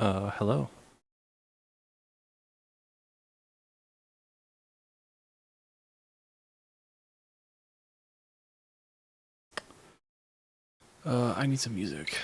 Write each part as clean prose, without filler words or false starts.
Hello. I need some music.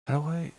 How do I?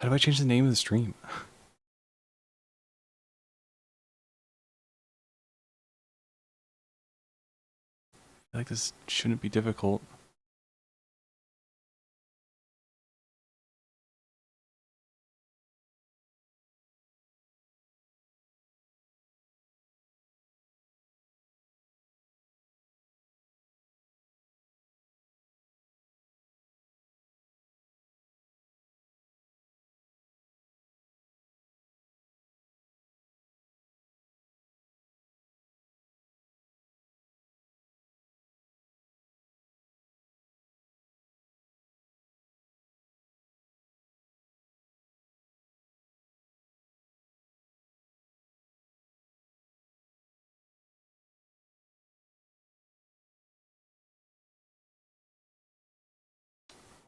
How do I change the name of the stream? I feel like this shouldn't be difficult.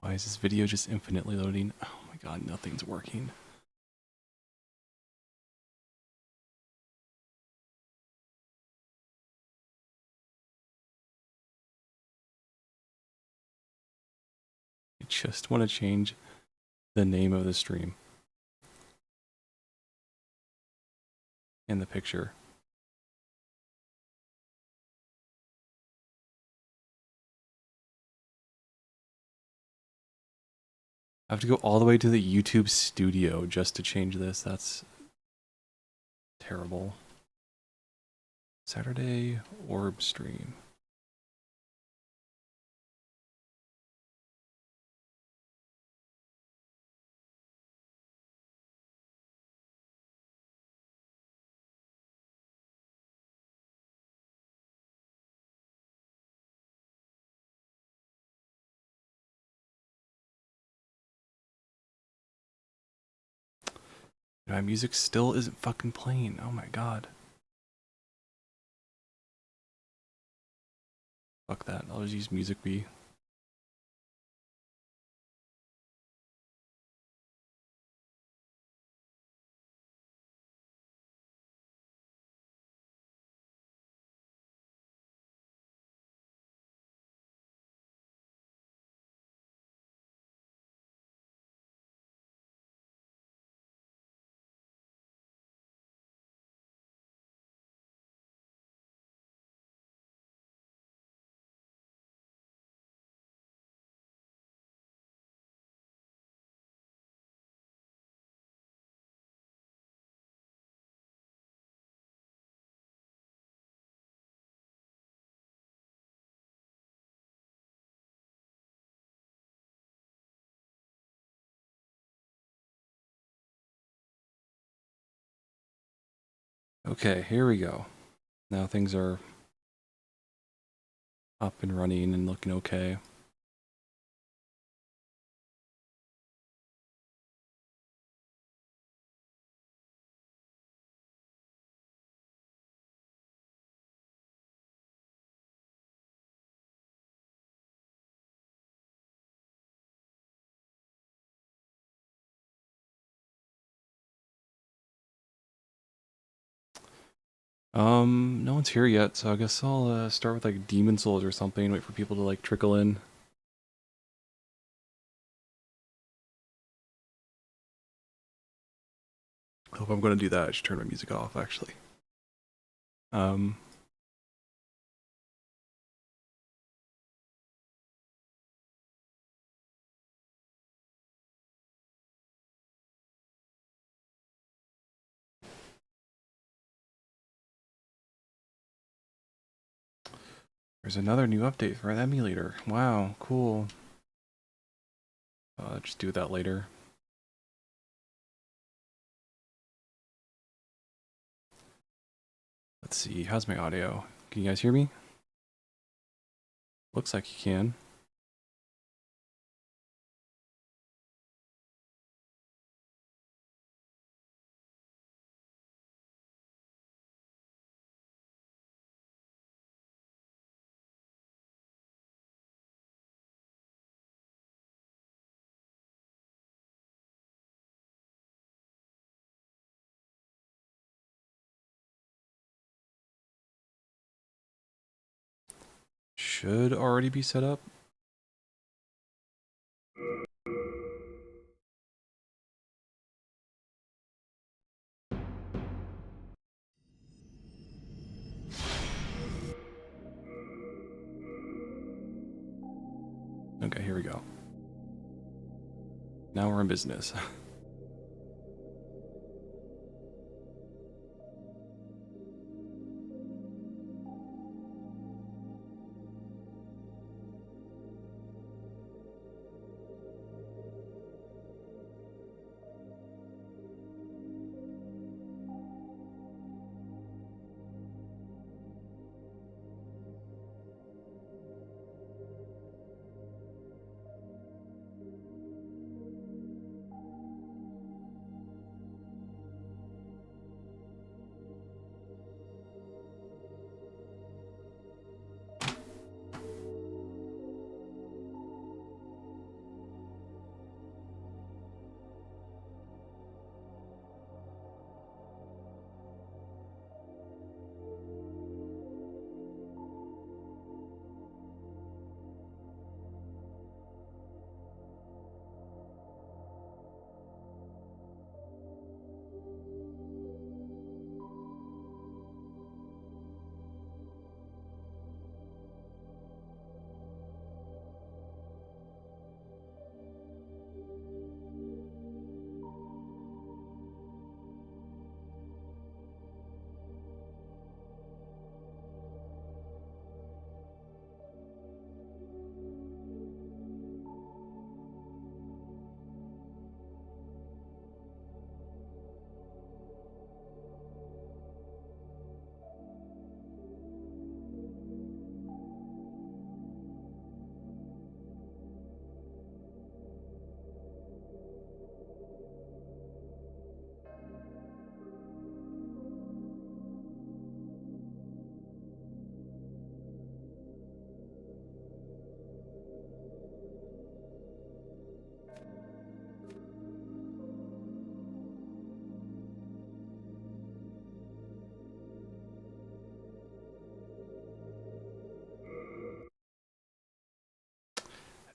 Why is this video just infinitely loading? Oh my god, nothing's working. I just want to change the name of the stream and the picture. I have to go all the way to the YouTube studio just to change this. That's terrible. Saturday orb stream. My music still isn't fucking playing. Oh my god. Fuck that. I'll just use Music B. Okay, here we go. Now things are up and running and looking okay. No one's here yet, so I guess I'll start with like Demon Souls or something, wait for people to like trickle in. I hope I'm gonna do that. I should turn my music off actually. Um There's another new update for emulator. Wow, cool. Just do that later. Let's see, how's my audio? Can you guys hear me? Looks like you can. Should already be set up. Okay, here we go. Now we're in business.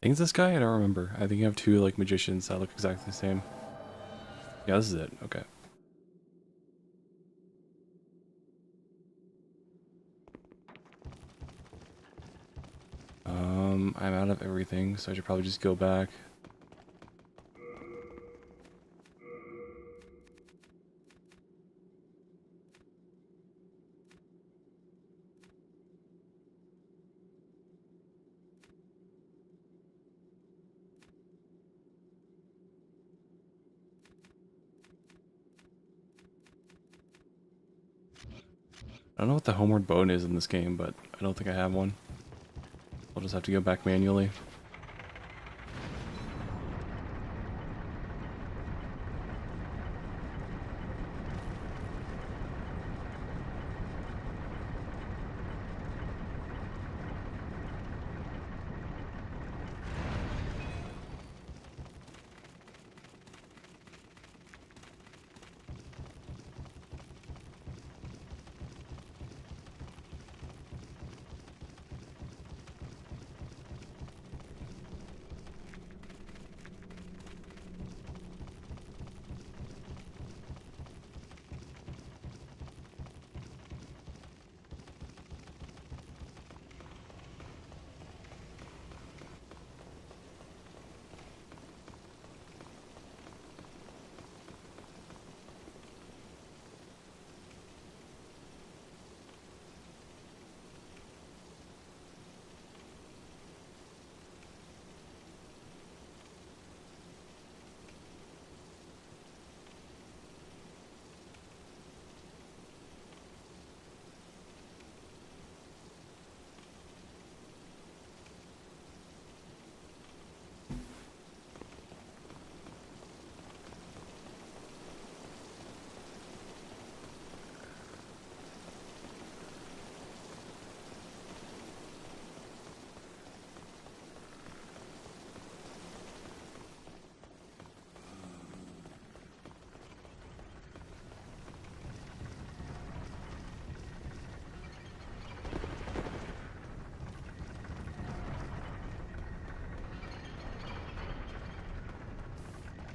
think it's this guy? I don't remember. I think you have two like magicians that look exactly the same. Yeah, this is it. Okay. I'm out of everything, so I should probably just go back. I don't know what the homeward bone is in this game, but I don't think I have one. I'll just have to go back manually.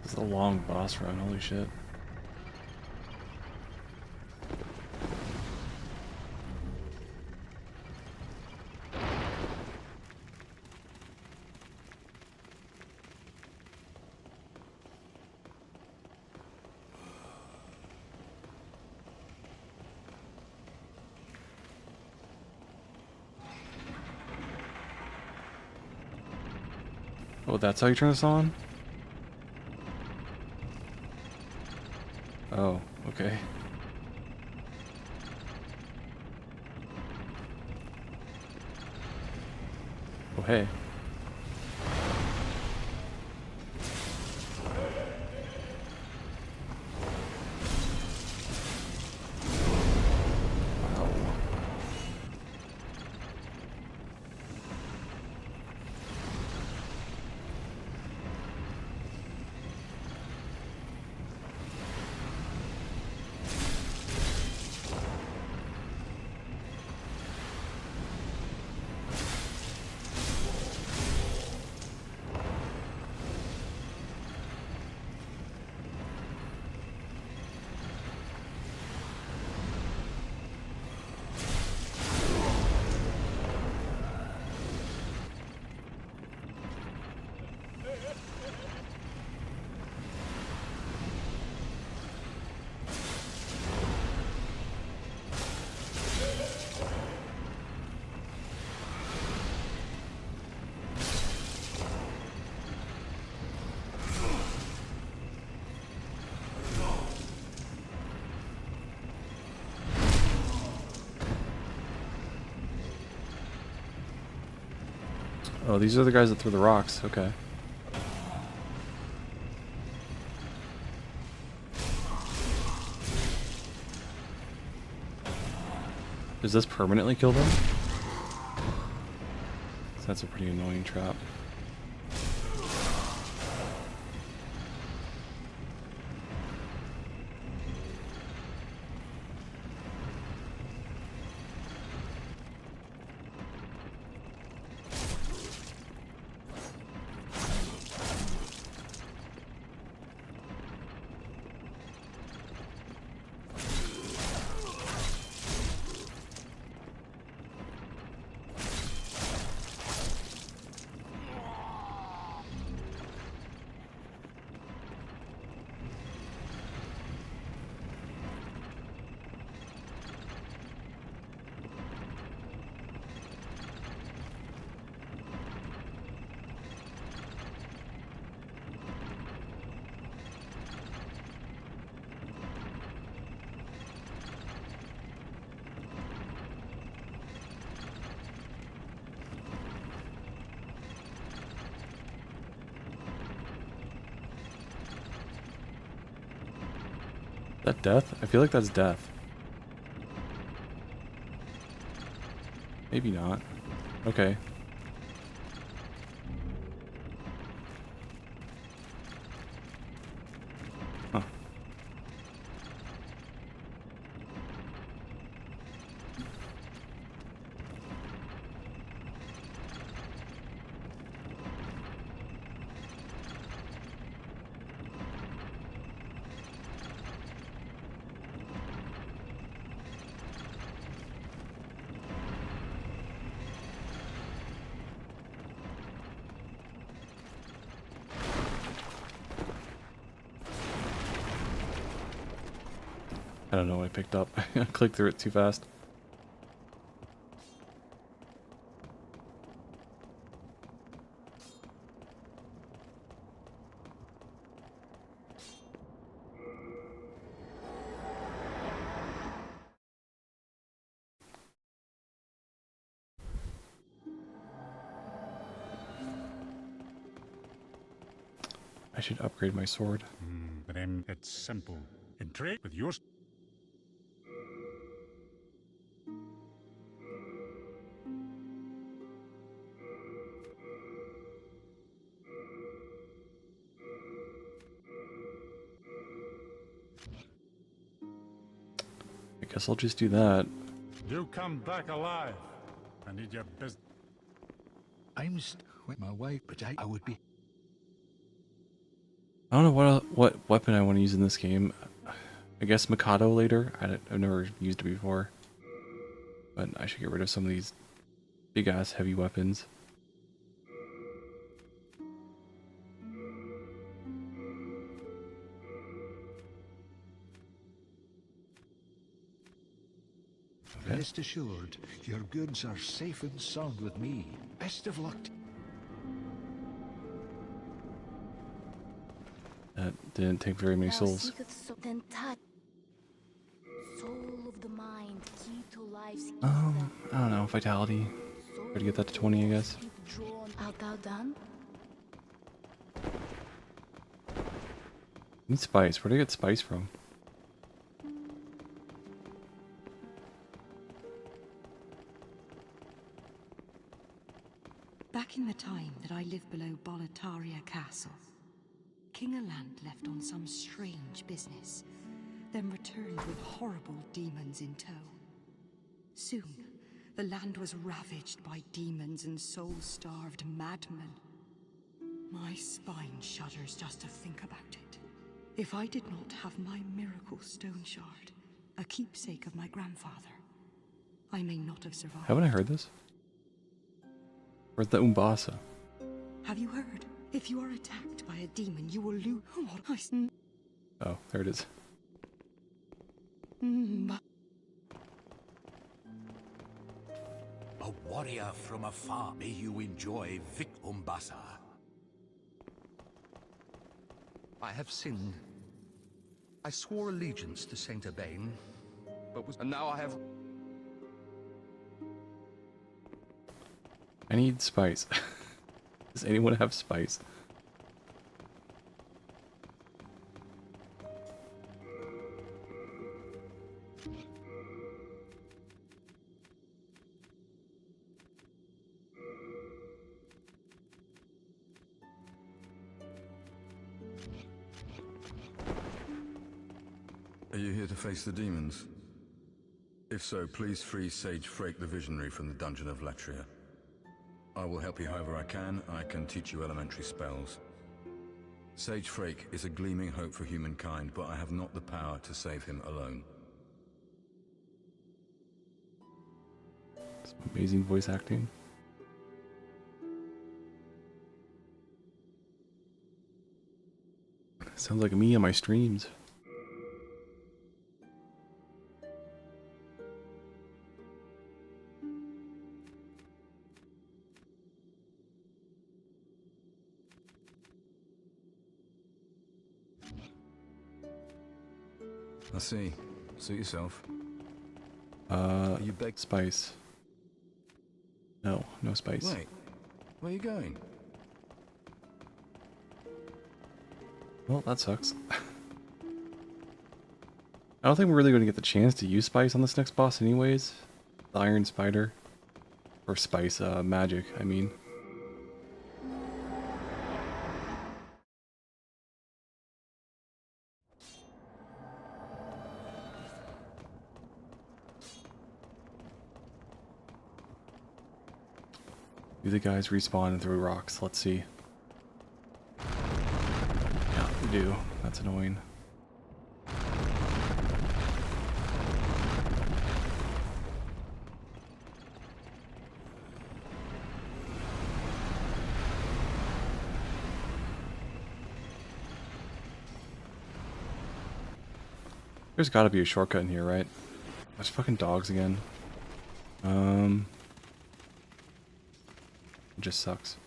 This is a long boss run, holy shit. Oh, that's how you turn this on? Oh, okay. Oh, hey. Wow. Oh, these are the guys that threw the rocks. Okay. Does this permanently kill them? That's a pretty annoying trap. That death? I feel like that's death. Maybe not. Okay. Huh. I don't know what I picked up. I clicked through it too fast. I should upgrade my sword. It's simple. In trade with yours. I guess I'll just do that. You come back alive. I need your business. I'm with my wife, but I would be. I don't know what weapon I want to use in this game. I guess Mikado later. I've never used it before. But I should get rid of some of these big ass heavy weapons. Okay. Rest assured, your goods are safe and sound with me. Best of luck. That didn't take very many souls. Then touch. Soul of the mind, key to life's I don't know, vitality. Try to get that to 20, I guess. Art thou done? Need spice. Where do I get spice from? Back in the time that I lived below Boletaria Castle, King Alant left on some strange business, then returned with horrible demons in tow. Soon, the land was ravaged by demons and soul-starved madmen. My spine shudders just to think about it. If I did not have my miracle stone shard, a keepsake of my grandfather, I may not have survived. Haven't I heard this? Where's the Umbasa? Have you heard? If you are attacked by a demon, you will lose. Oh, there it is. A warrior from afar, may you enjoy Vic Umbasa. I have sinned. I swore allegiance to Saint Urbain, and now I have... I need spice. Does anyone have spice? Are you here to face the demons? If so, please free Sage Frake the Visionary from the Dungeon of Latria. I will help you however I can. I can teach you elementary spells. Sage Frake is a gleaming hope for humankind, but I have not the power to save him alone. Some amazing voice acting. Sounds like me on my streams. I see. Suit yourself. You beg spice. No, no spice. Wait, where are you going? Well, that sucks. I don't think we're really going to get the chance to use spice on this next boss anyways. The Iron Spider. Or spice, magic, I mean. Do the guys respawn and throw rocks? Let's see. Yeah, they do. That's annoying. There's gotta be a shortcut in here, right? There's fucking dogs again. It just sucks.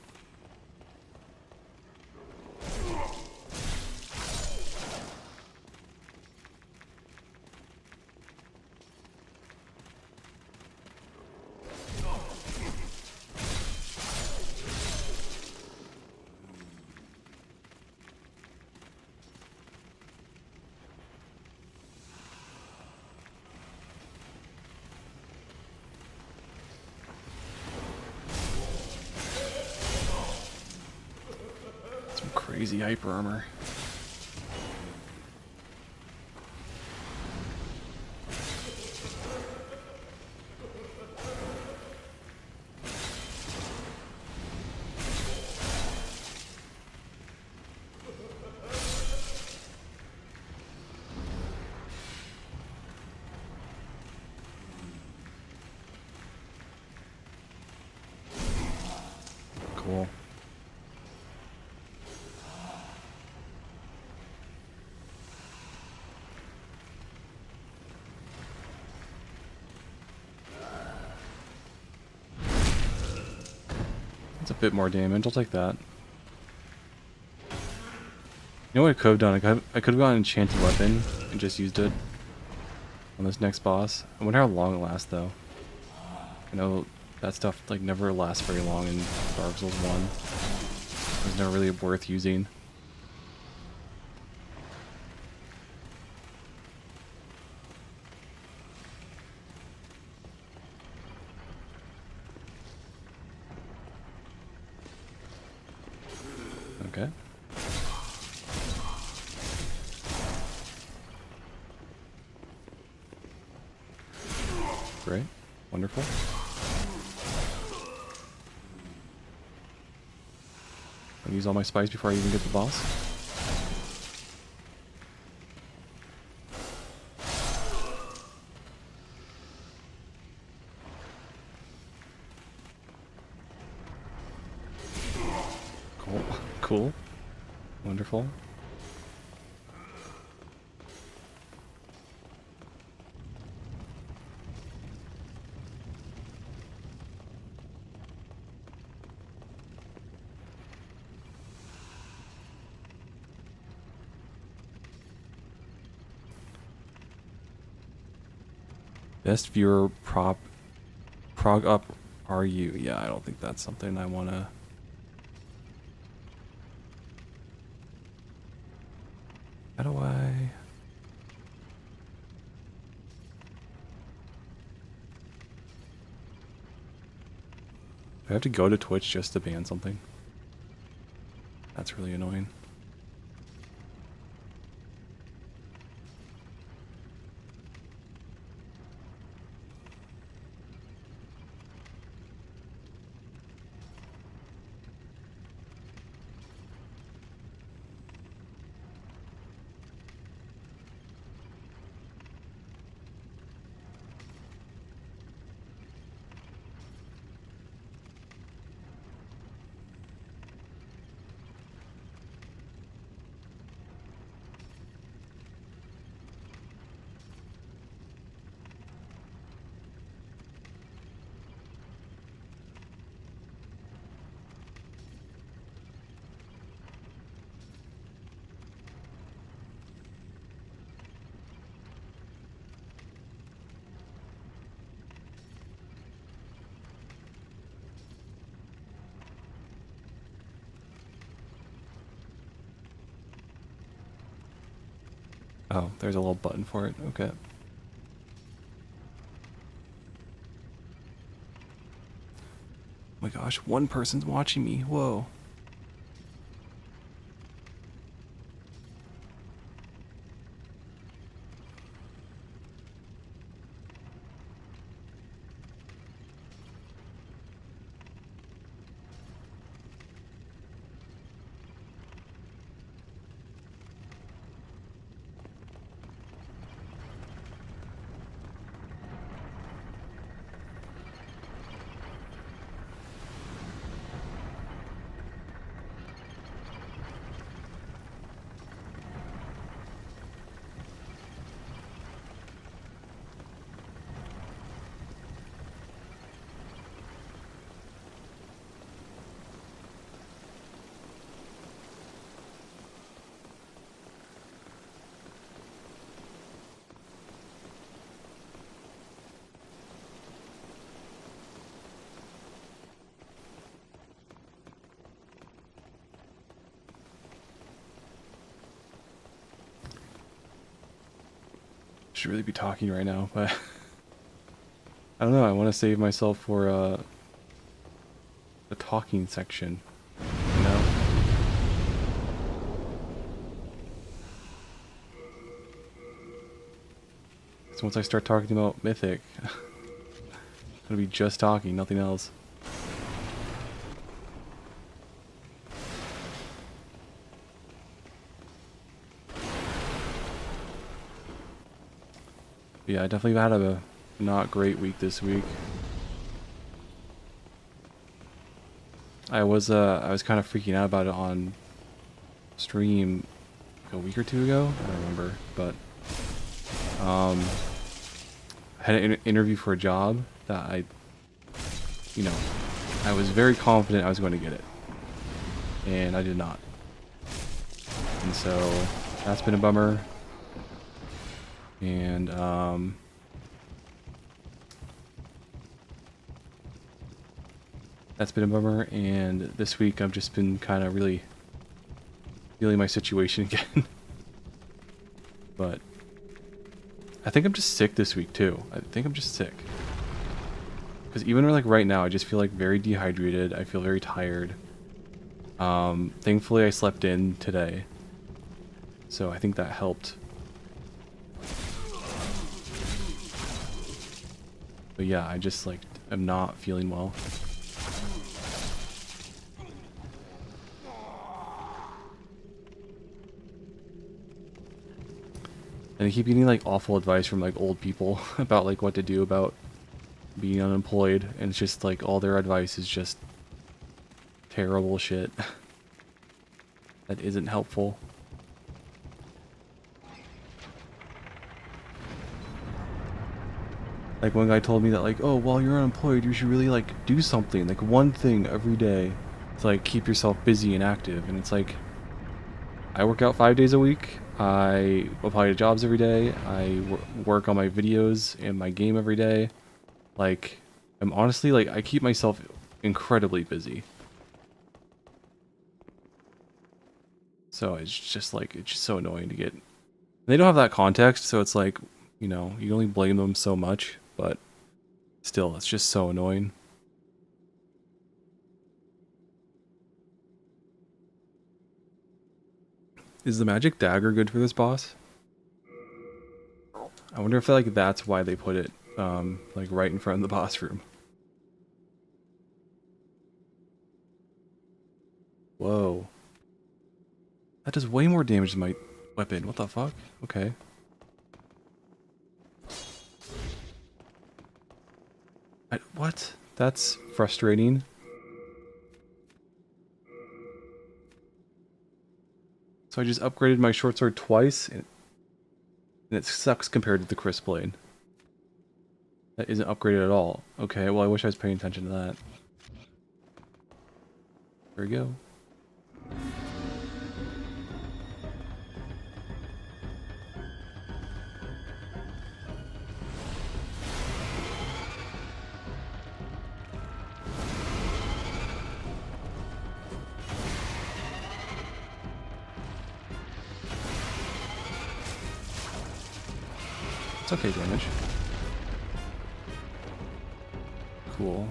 Some crazy hyper armor. Cool. That's a bit more damage. I'll take that. You know what I could have done? I could have gotten an enchanted weapon and just used it on this next boss. I wonder how long it lasts, though. I know that stuff like never lasts very long in Dark Souls 1. It's never really worth using. Okay. Great. Wonderful. I'll use all my spice before I even get the boss. Cool. Cool. Wonderful. Best viewer prog up are you? Yeah, I don't think that's something I wanna. How do I? Do I have to go to Twitch just to ban something? That's really annoying. Oh, there's a little button for it. Okay. Oh my gosh, one person's watching me. Whoa. Should really be talking right now, but I don't know. I want to save myself for the talking section. You know. So once I start talking about Mythic, it's gonna be just talking, nothing else. Yeah, I definitely had a not great week this week. I was kind of freaking out about it on stream like a week or two ago. I don't remember, but I had an interview for a job that I was very confident I was going to get it, and I did not. And so that's been a bummer. And that's been a bummer. And this week I've just been kind of really feeling my situation again. But I think I'm just sick this week too. I think I'm just sick. Because even like right now, I just feel like very dehydrated. I feel very tired. Thankfully I slept in today, so I think that helped. But yeah, I just like am not feeling well. And I keep getting like awful advice from like old people about like what to do about being unemployed, and it's just like all their advice is just terrible shit that isn't helpful. Like one guy told me that like, oh, while you're unemployed, you should really like do something, like one thing every day to like keep yourself busy and active. And it's like, I work out 5 days a week. I apply to jobs every day. I work on my videos and my game every day. Like, I'm honestly like, I keep myself incredibly busy. So it's just like, it's just so annoying to get. They don't have that context, so it's like, you know, you only blame them so much. But still, it's just so annoying. Is the magic dagger good for this boss? I wonder if like that's why they put it like right in front of the boss room. Whoa. That does way more damage than my weapon. What the fuck? Okay. What? That's frustrating. So I just upgraded my short sword twice, and it sucks compared to the crisp blade. That isn't upgraded at all. Okay, well I wish I was paying attention to that. There we go. It's okay damage. Cool.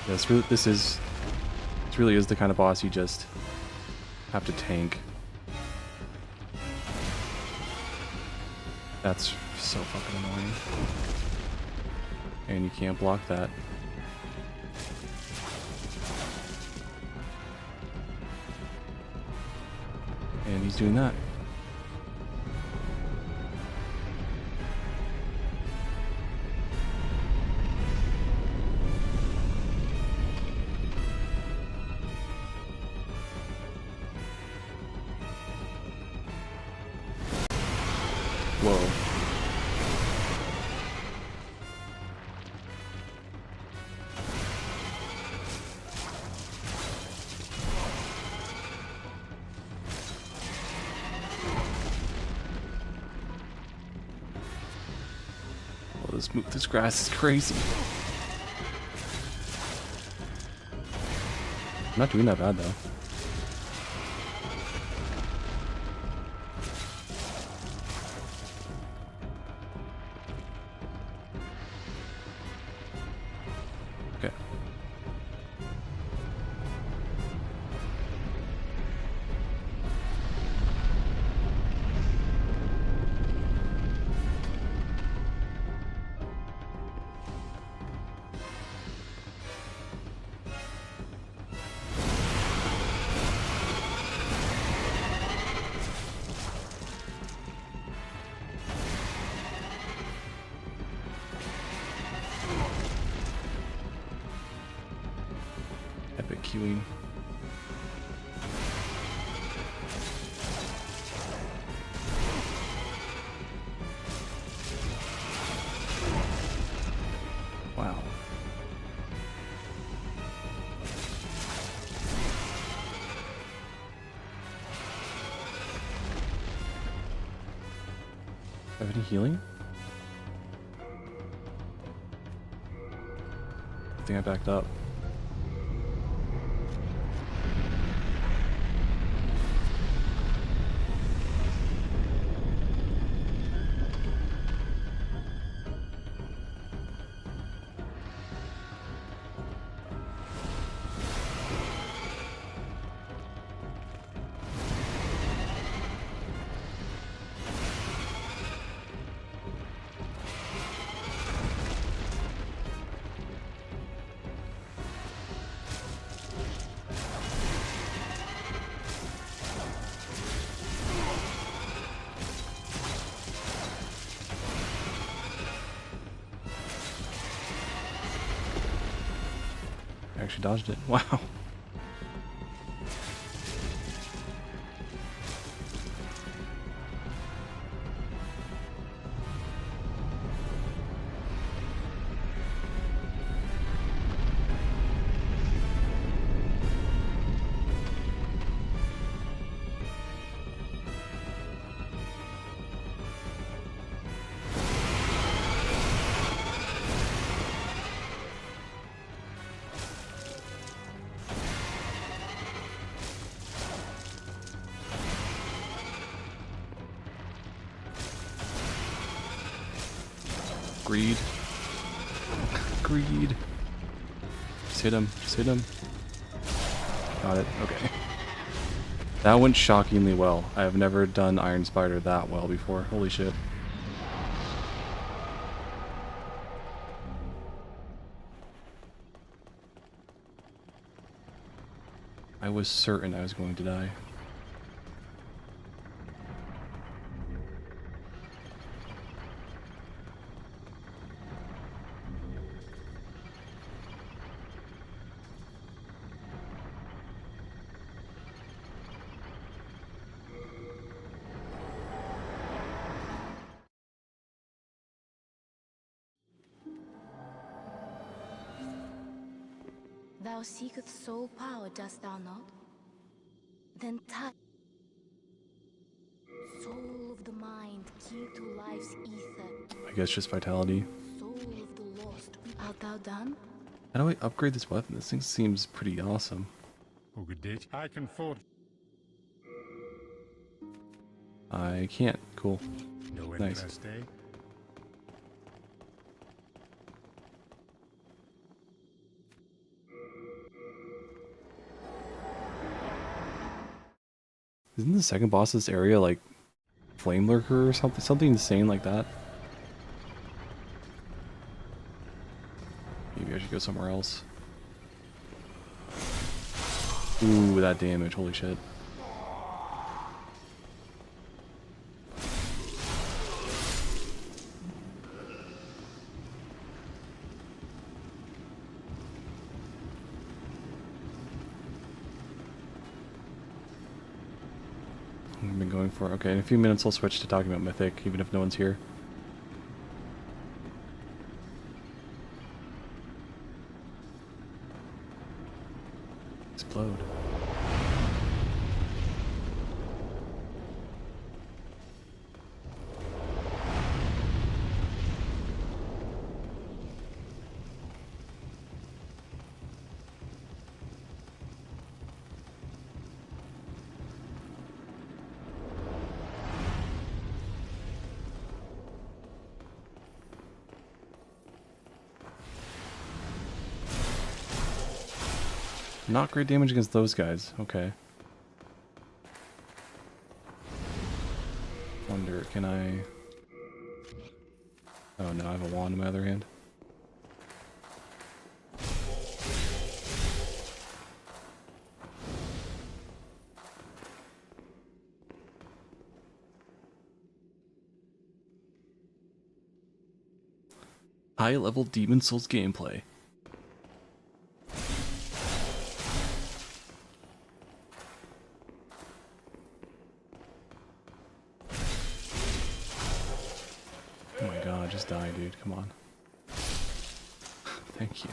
Yeah, this really is the kind of boss you just have to tank. That's so fucking annoying. And you can't block that. And he's doing that. Whoa. Oh, this grass is crazy. I'm not doing that bad though. Okay. Epic queuing. Wow. Have any healing? I think I backed up. I actually dodged it. Wow. Greed. Greed. Just hit him. Just hit him. Got it. Okay. That went shockingly well. I have never done Iron Spider that well before. Holy shit. I was certain I was going to die. Thou seekest soul power, dost thou not? Then touch. Soul of the mind, key to life's ether. I guess just vitality. Soul of the lost, art thou done? How do I upgrade this weapon? This thing seems pretty awesome. Who could ditch? I can forge. I can't. Cool. No Nice. interest, eh? Isn't the second boss this area like Flame Lurker or something? Something insane like that? Maybe I should go somewhere else. Ooh, that damage. Holy shit. I've been going for. Okay, in a few minutes I'll switch to talking about Mythic, even if no one's here. Explode. Not great damage against those guys. Okay. Wonder, can I... Oh no, I have a wand in my other hand. High-level Demon Souls gameplay. Oh my god, just die, dude. Come on. Thank you.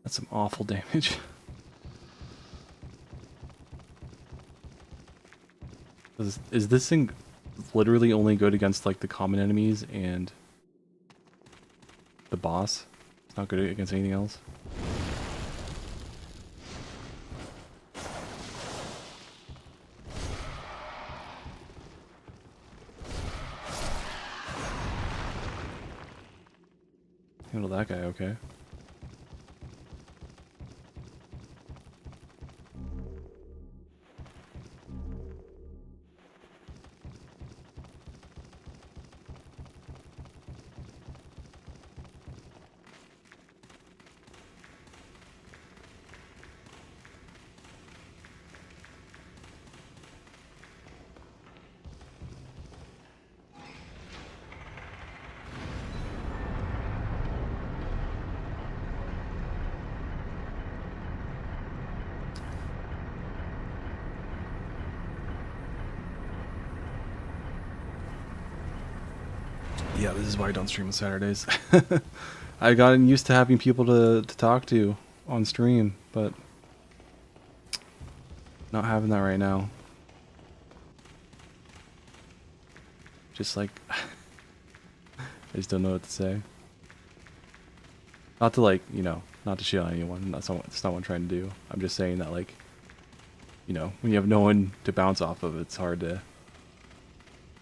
That's some awful damage. Is this thing literally only good against like the common enemies and the boss? It's not good against anything else? Handle that guy okay. Yeah, this is why I don't stream on Saturdays. I gotten used to having people to talk to on stream, but not having that right now. Just like, I just don't know what to say. Not to like, you know, not to shit on anyone. That's not what I'm trying to do. I'm just saying that like, you know, when you have no one to bounce off of, it's hard to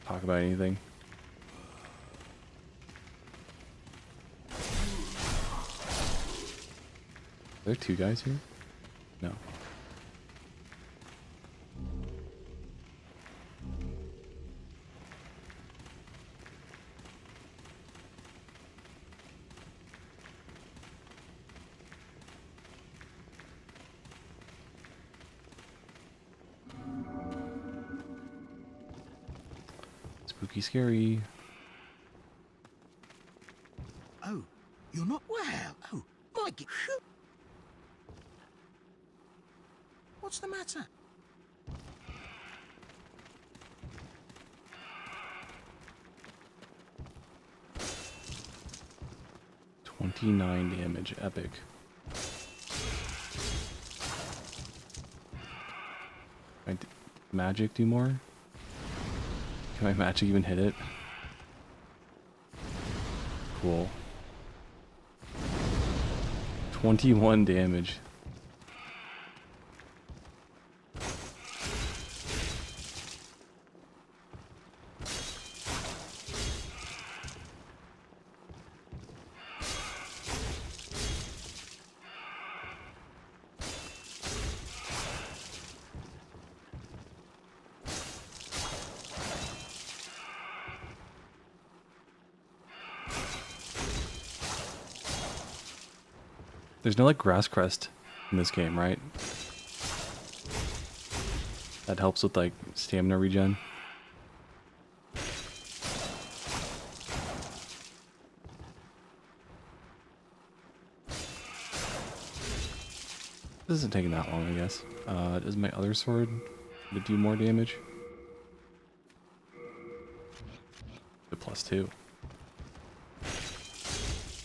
talk about anything. there 2 guys here? No. Spooky scary. Oh, you're not well. Oh, my g- What's the matter? $29 damage, epic. Can magic do more? Can my magic even hit it? Cool. 21 damage. There's no like grass crest in this game, right? That helps with like stamina regen. This isn't taking that long, I guess. Does my other sword do more damage? The +2.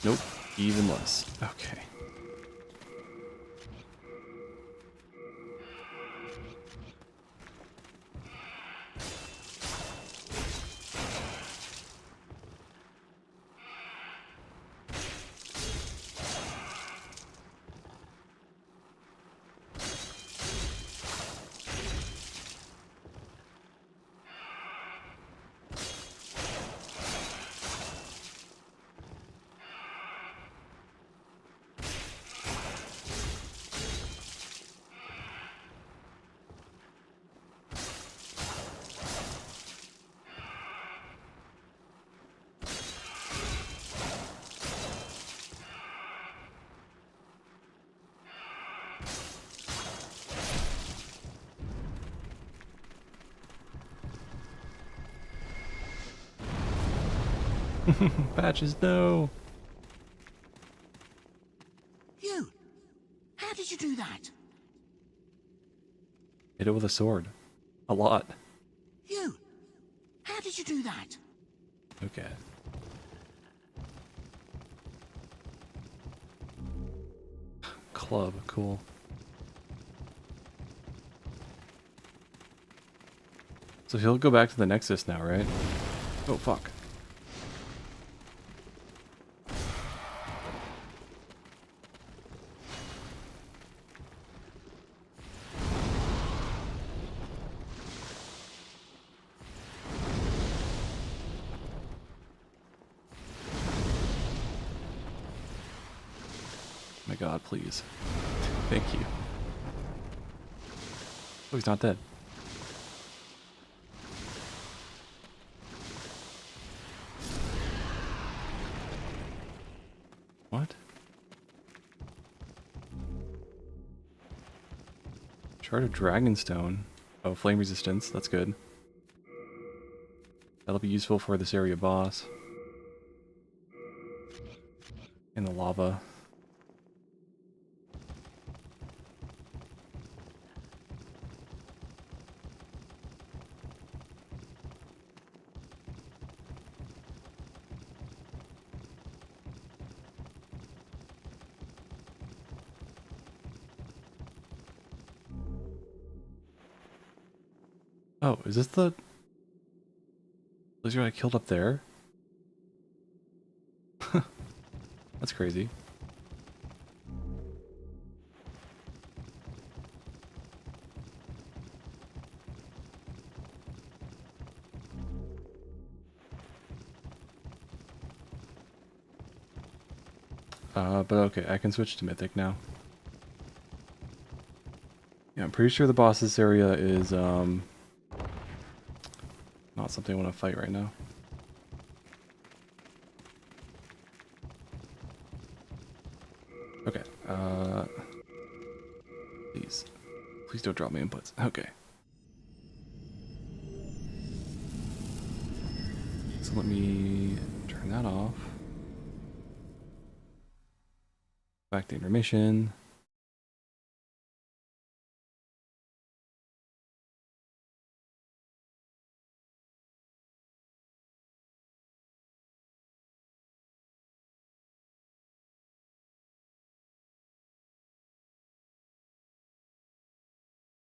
Nope, even less. Okay. Patches, no! You! How did you do that? Hit it with a sword. A lot. You! How did you do that? Okay. Club, cool. So he'll go back to the Nexus now, right? Oh, fuck. My god, please. Thank you. Oh, he's not dead. What? Shard of Dragonstone. Oh, flame resistance. That's good. That'll be useful for this area boss. And the lava. Oh, is this the lizard I killed up there? That's crazy. But okay, I can switch to Mythic now. Yeah, I'm pretty sure the boss this area is not something I want to fight right now. Okay. Please don't drop my inputs. Okay. So let me turn that off. Back to intermission.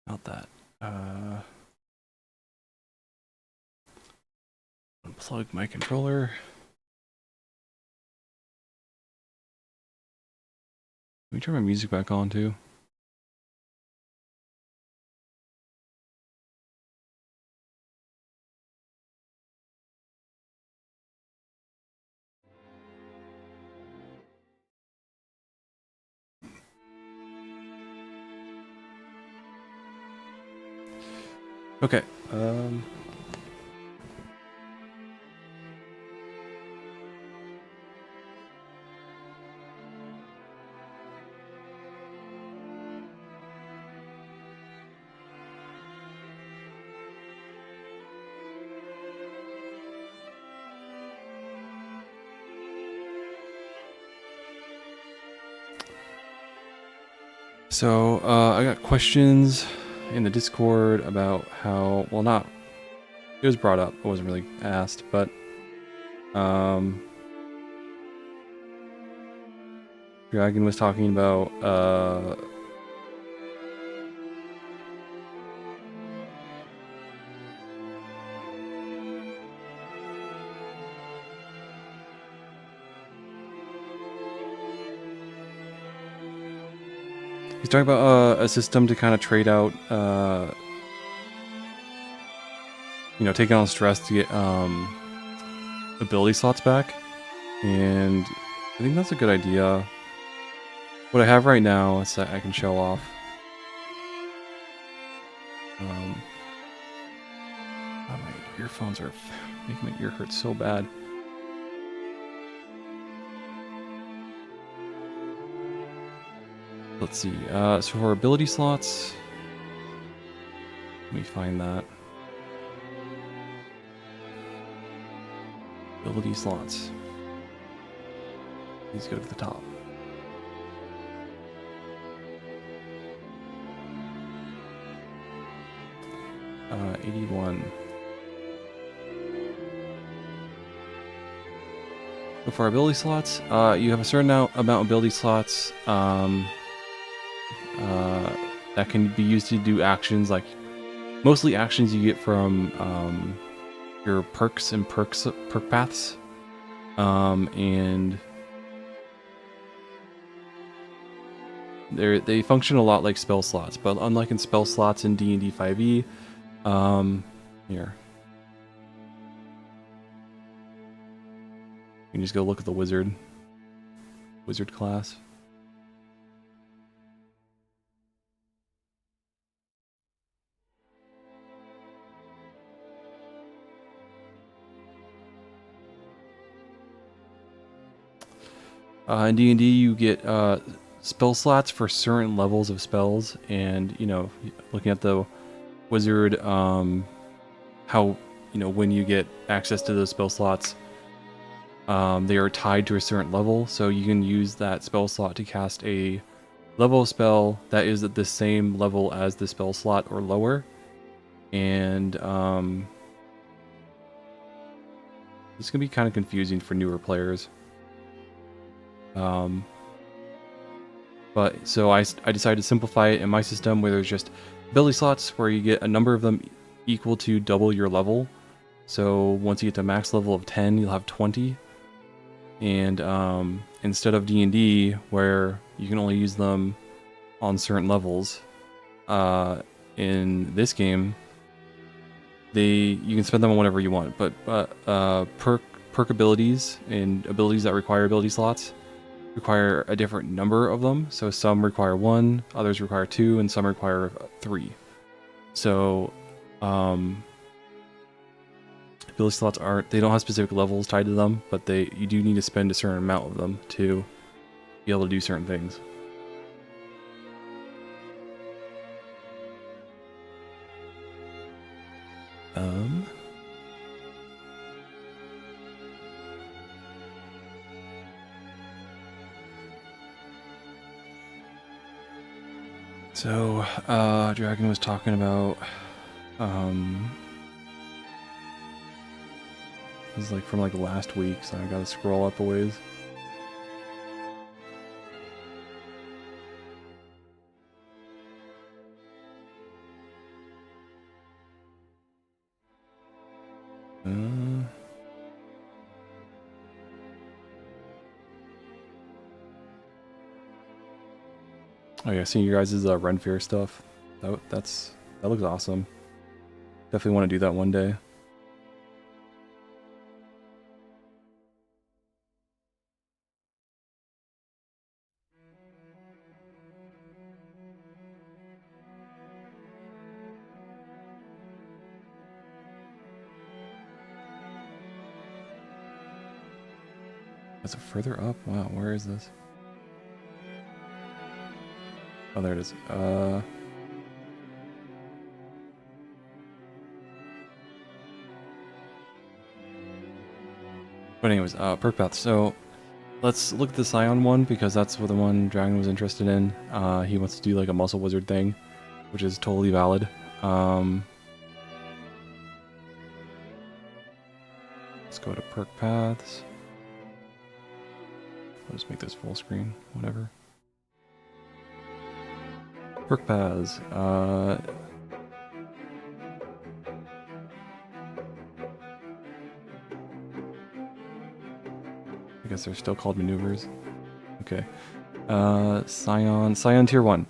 Not that. Unplug my controller. Let me turn my music back on too. Okay. So, I got questions in the Discord about how, well, not, it was brought up, it wasn't really asked, but, Dragon was talking about, he's talking about a system to kind of trade out, you know, taking on stress to get ability slots back, and I think that's a good idea. What I have right now is that I can show off. Oh, my earphones are making my ear hurt so bad. Let's see, so for ability slots, let me find that. Ability slots. These go to the top. Uh, 81. So for ability slots, you have a certain amount of ability slots that can be used to do actions, like mostly actions you get from your perks and perk paths, and they function a lot like spell slots, but unlike in spell slots in D&D 5e, here. You can just go look at the wizard class. In D&D, you get spell slots for certain levels of spells, and you know, looking at the wizard, how, you know, when you get access to those spell slots, they are tied to a certain level, so you can use that spell slot to cast a level of spell that is at the same level as the spell slot or lower, and this can be kind of confusing for newer players. But so I decided to simplify it in my system, where there's just ability slots where you get a number of them equal to double your level. So once you get to max level of 10, you'll have 20. And instead of D&D, where you can only use them on certain levels, in this game, you can spend them on whatever you want. But perk abilities and abilities that require ability slots, require a different number of them. So some require 1, others require 2, and some require 3. So ability slots they don't have specific levels tied to them, but you do need to spend a certain amount of them to be able to do certain things. So, Dragon was talking about, it was like from like last week, so I gotta scroll up a ways. Oh yeah, seeing you guys' Ren Fair stuff. That looks awesome. Definitely want to do that one day. Is it further up? Wow, where is this? Oh, there it is. But anyways, perk path. So let's look at the Scion one because that's what the one Dragon was interested in. He wants to do like a muscle wizard thing, which is totally valid. Let's go to perk paths. I'll just make this full screen, whatever. Perk paths. I guess they're still called maneuvers. Okay. Scion Tier 1.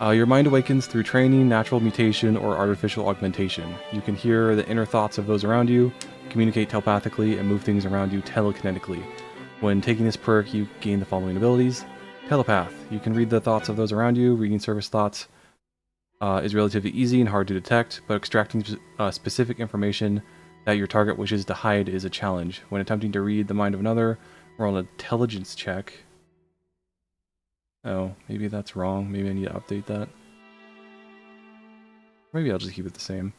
Your mind awakens through training, natural mutation, or artificial augmentation. You can hear the inner thoughts of those around you, communicate telepathically, and move things around you telekinetically. When taking this perk, you gain the following abilities. Telepath. You can read the thoughts of those around you. Reading surface thoughts is relatively easy and hard to detect, but extracting specific information that your target wishes to hide is a challenge. When attempting to read the mind of another, roll an intelligence check. Oh, maybe that's wrong. Maybe I need to update that. Maybe I'll just keep it the same.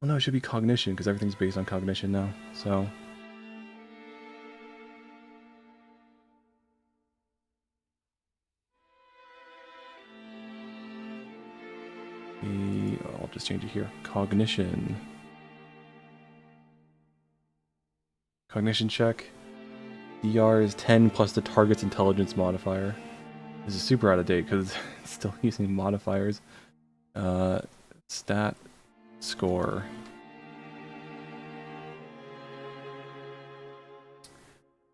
Well, no, it should be cognition, because everything's based on cognition now, so... I'll just change it here. Cognition. Cognition check. DR is 10 plus the target's intelligence modifier. This is super out of date because it's still using modifiers. Stat score.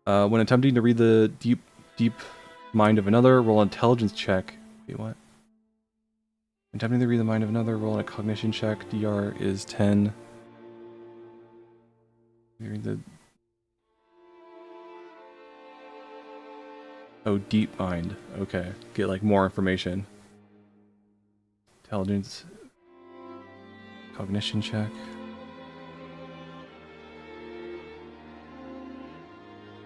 When attempting to read the deep mind of another, roll an intelligence check. Wait, what? Attempting to read the mind of another, roll a cognition check. DR is 10. Read the... Oh, deep mind. Okay. Get like more information. Intelligence. Cognition check.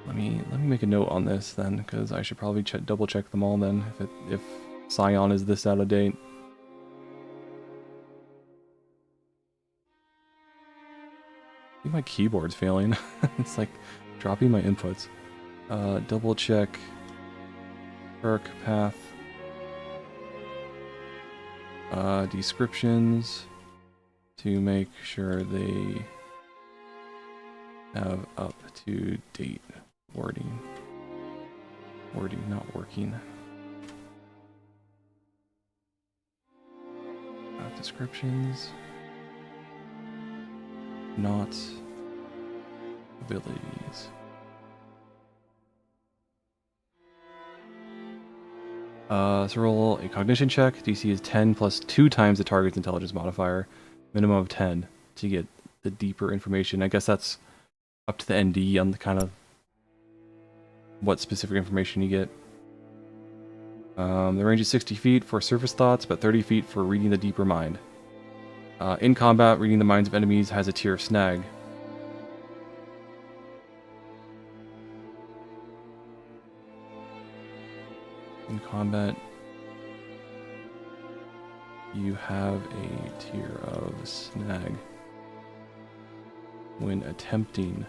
Let me make a note on this then, because I should probably double check them all then if Scion is this out of date. I think my keyboard's failing. It's like dropping my inputs. Double check perk path. Descriptions to make sure they have up to date wording. Wording, not working. Descriptions. Not abilities. So roll a cognition check. DC is 10 plus 2 times the target's intelligence modifier. Minimum of 10 to get the deeper information. I guess that's up to the ND on the kind of what specific information you get. The range is 60 feet for surface thoughts, but 30 feet for reading the deeper mind. In combat, reading the minds of enemies has a tier of snag. In combat, you have a tier of snag. When attempting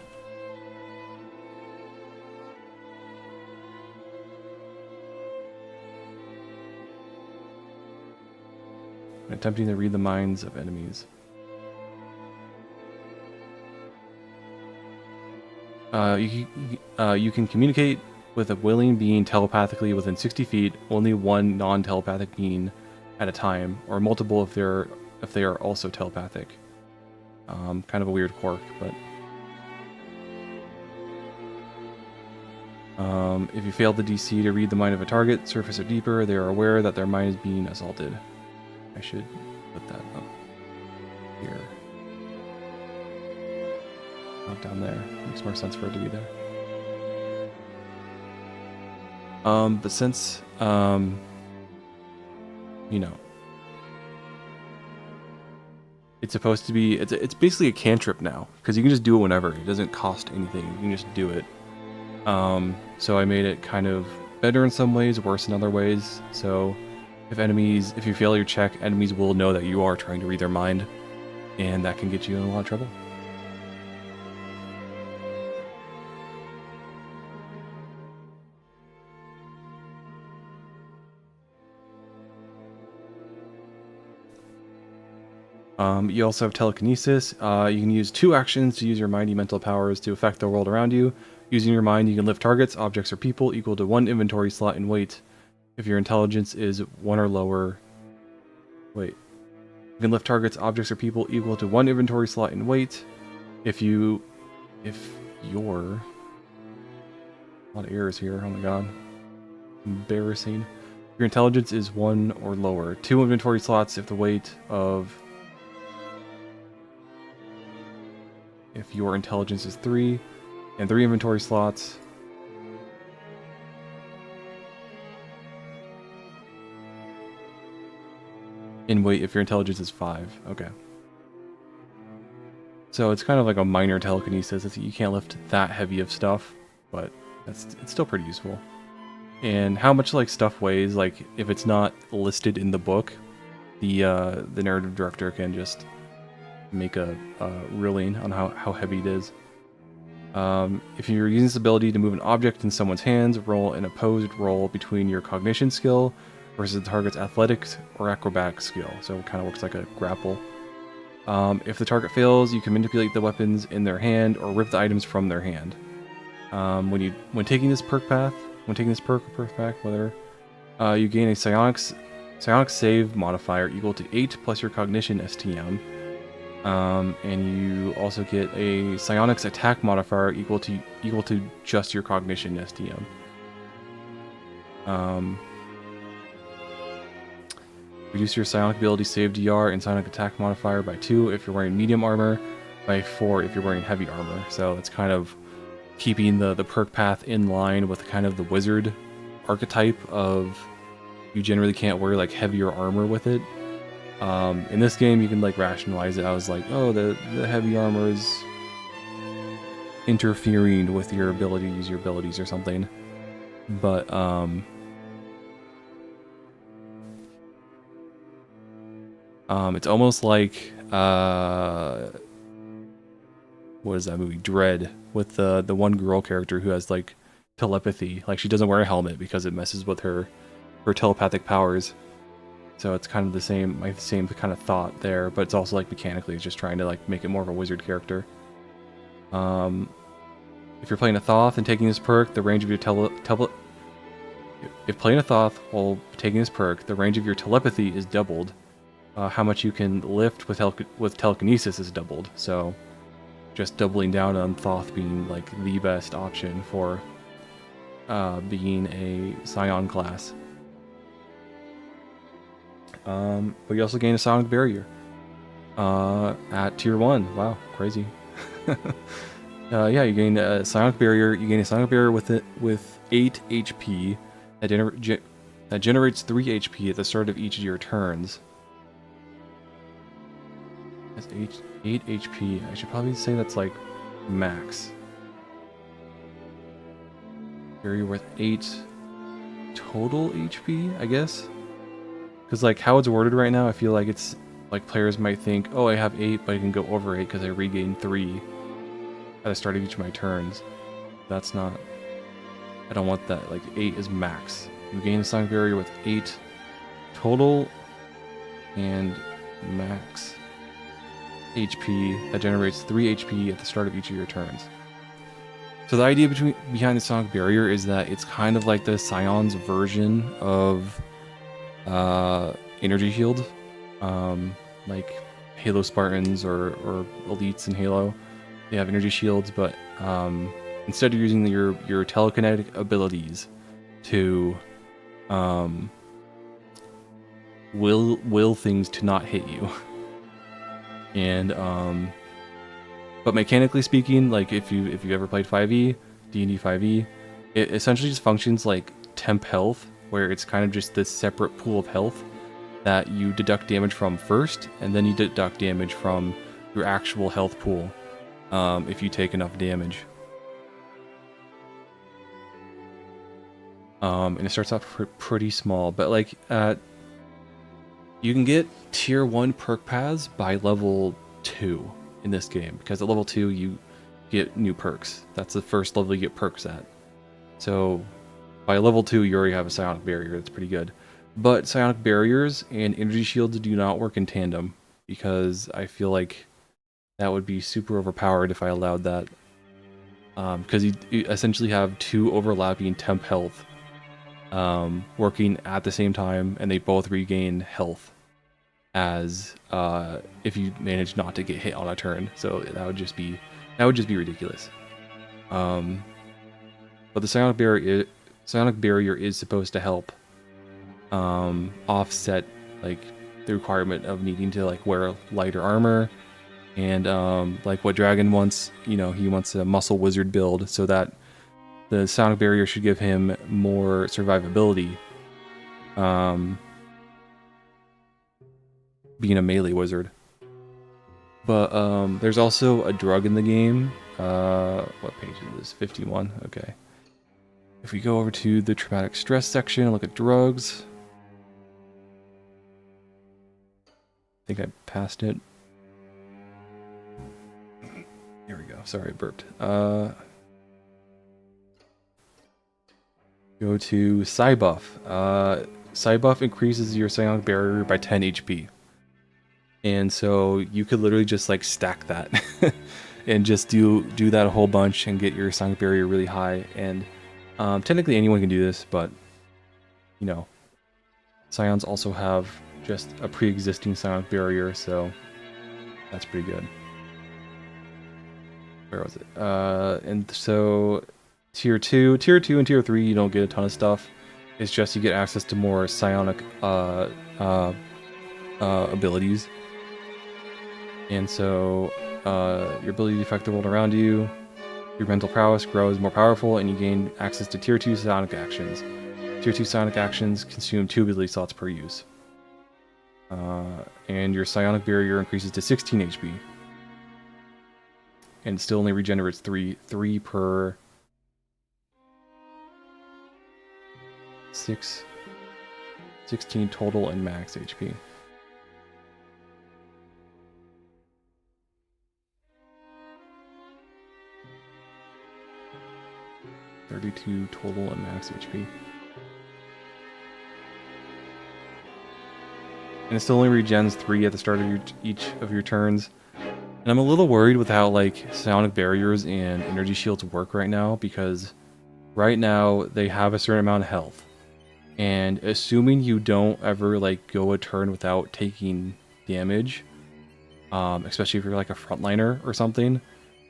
to read the minds of enemies. You can communicate with a willing being telepathically within 60 feet, only one non-telepathic being at a time, or multiple if they are also telepathic. Kind of a weird quirk, but if you fail the DC to read the mind of a target, surface or deeper, they are aware that their mind is being assaulted. I should put that up here. Not down there. Makes more sense for it to be there. But since, you know, it's supposed to be, it's basically a cantrip now, because you can just do it whenever. It doesn't cost anything. You can just do it. So I made it kind of better in some ways, worse in other ways. So if you fail your check, enemies will know that you are trying to read their mind, and that can get you in a lot of trouble. You also have telekinesis. You can use 2 actions to use your mighty mental powers to affect the world around you. Using your mind, you can lift targets, objects, or people equal to 1 inventory slot in weight. If your intelligence is 1 or lower... Wait. You can lift targets, objects, or people equal to 1 inventory slot in weight. If your... A lot of errors here, oh my god. Embarrassing. If your intelligence is 1 or lower. 2 inventory slots if the weight of... If your intelligence is 3, and 3 inventory slots. In weight if your intelligence is 5. Okay. So it's kind of like a minor telekinesis. You can't lift that heavy of stuff, but it's still pretty useful. And how much like stuff weighs, like if it's not listed in the book, the narrative director can just make a ruling on how heavy it is. If you're using this ability to move an object in someone's hands, roll an opposed roll between your cognition skill versus the target's athletics or acrobatic skill. So it kind of works like a grapple. If the target fails, you can manipulate the weapons in their hand or rip the items from their hand. When taking this perk or perk pack, whatever, you gain a psionics save modifier equal to 8 plus your cognition STM. And you also get a psionics attack modifier equal to just your cognition STM. Reduce your psionic ability save DR and psionic attack modifier by 2 if you're wearing medium armor, by 4 if you're wearing heavy armor. So it's kind of keeping the perk path in line with kind of the wizard archetype of you generally can't wear like heavier armor with it. In this game, you can like rationalize it. I was like, oh, the heavy armor is interfering with your ability to use your abilities or something. But it's almost like what is that movie? Dread, with the one girl character who has like telepathy. Like she doesn't wear a helmet because it messes with her telepathic powers. So it's kind of the same kind of thought there, but it's also like mechanically it's just trying to like make it more of a wizard character. If you're playing a Thoth and taking this perk, the range of your if playing a Thoth while taking this perk, the range of your telepathy is doubled. How much you can lift with telekinesis is doubled. So just doubling down on Thoth being like the best option for being a Scion class. But you also gain a Sonic Barrier at tier 1. Wow, crazy. Yeah, you gain a Psionic Barrier. You gain a Psionic Barrier with 8 HP that generates 3 HP at the start of each of your turns. That's 8 HP. I should probably say that's like max. Barrier with 8 total HP, I guess. Because like how it's worded right now, I feel like it's like players might think, oh, I have 8, but I can go over 8 because I regain 3 at the start of each of my turns. That's not. I don't want that. Like 8 is max. You gain a Psionic Barrier with 8 total and max HP that generates 3 HP at the start of each of your turns. So the idea behind the Psionic Barrier is that it's kind of like the Scion's version of Energy Shield, like Halo Spartans or Elites in Halo. They have Energy Shields, but instead of using your telekinetic abilities to will things to not hit you. And but mechanically speaking, like if you ever played 5e, D&D 5e, it essentially just functions like temp health, where it's kind of just this separate pool of health that you deduct damage from first, and then you deduct damage from your actual health pool if you take enough damage. And it starts off pretty small, but like you can get tier 1 perk paths by level 2 in this game, because at level 2 you get new perks. That's the first level you get perks at. So by level 2 you already have a Psionic Barrier. That's pretty good. But Psionic Barriers and Energy Shields do not work in tandem, because I feel like that would be super overpowered if I allowed that. Because you essentially have 2 overlapping temp health working at the same time, and they both regain health as if you manage not to get hit on a turn. So that would just be ridiculous. But the Psionic Barrier is supposed to help offset like the requirement of needing to like wear lighter armor, and like what Dragon wants, he wants a muscle wizard build, so that the Psionic Barrier should give him more survivability, being a melee wizard. But there's also a drug in the game. What page is this? 51. Okay. If we go over to the traumatic stress section and look at drugs, I think I passed it. Here we go. Sorry, I burped. Go to Psi-Buff. Psi-Buff increases your Psionic Barrier by 10 HP. And so you could literally just like stack that and just do that a whole bunch and get your Psionic Barrier really high. And technically anyone can do this, but Scions also have just a pre-existing Psionic Barrier, so that's pretty good. Where was it? And so tier 2 and tier 3, you don't get a ton of stuff. It's just you get access to more psionic abilities. And so your ability to affect the world around you, your mental prowess grows more powerful, and you gain access to tier 2 psionic actions. Tier 2 psionic actions consume 2 ability slots per use. And your Psionic Barrier increases to 16 HP. And it still only regenerates 3 per 16 total and max HP. (32 total and max HP. And it still only regens 3 at the start of each of your turns. And I'm a little worried with how like Psionic Barriers and Energy Shields work right now, because right now they have a certain amount of health. And assuming you don't ever like go a turn without taking damage, especially if you're like a frontliner or something,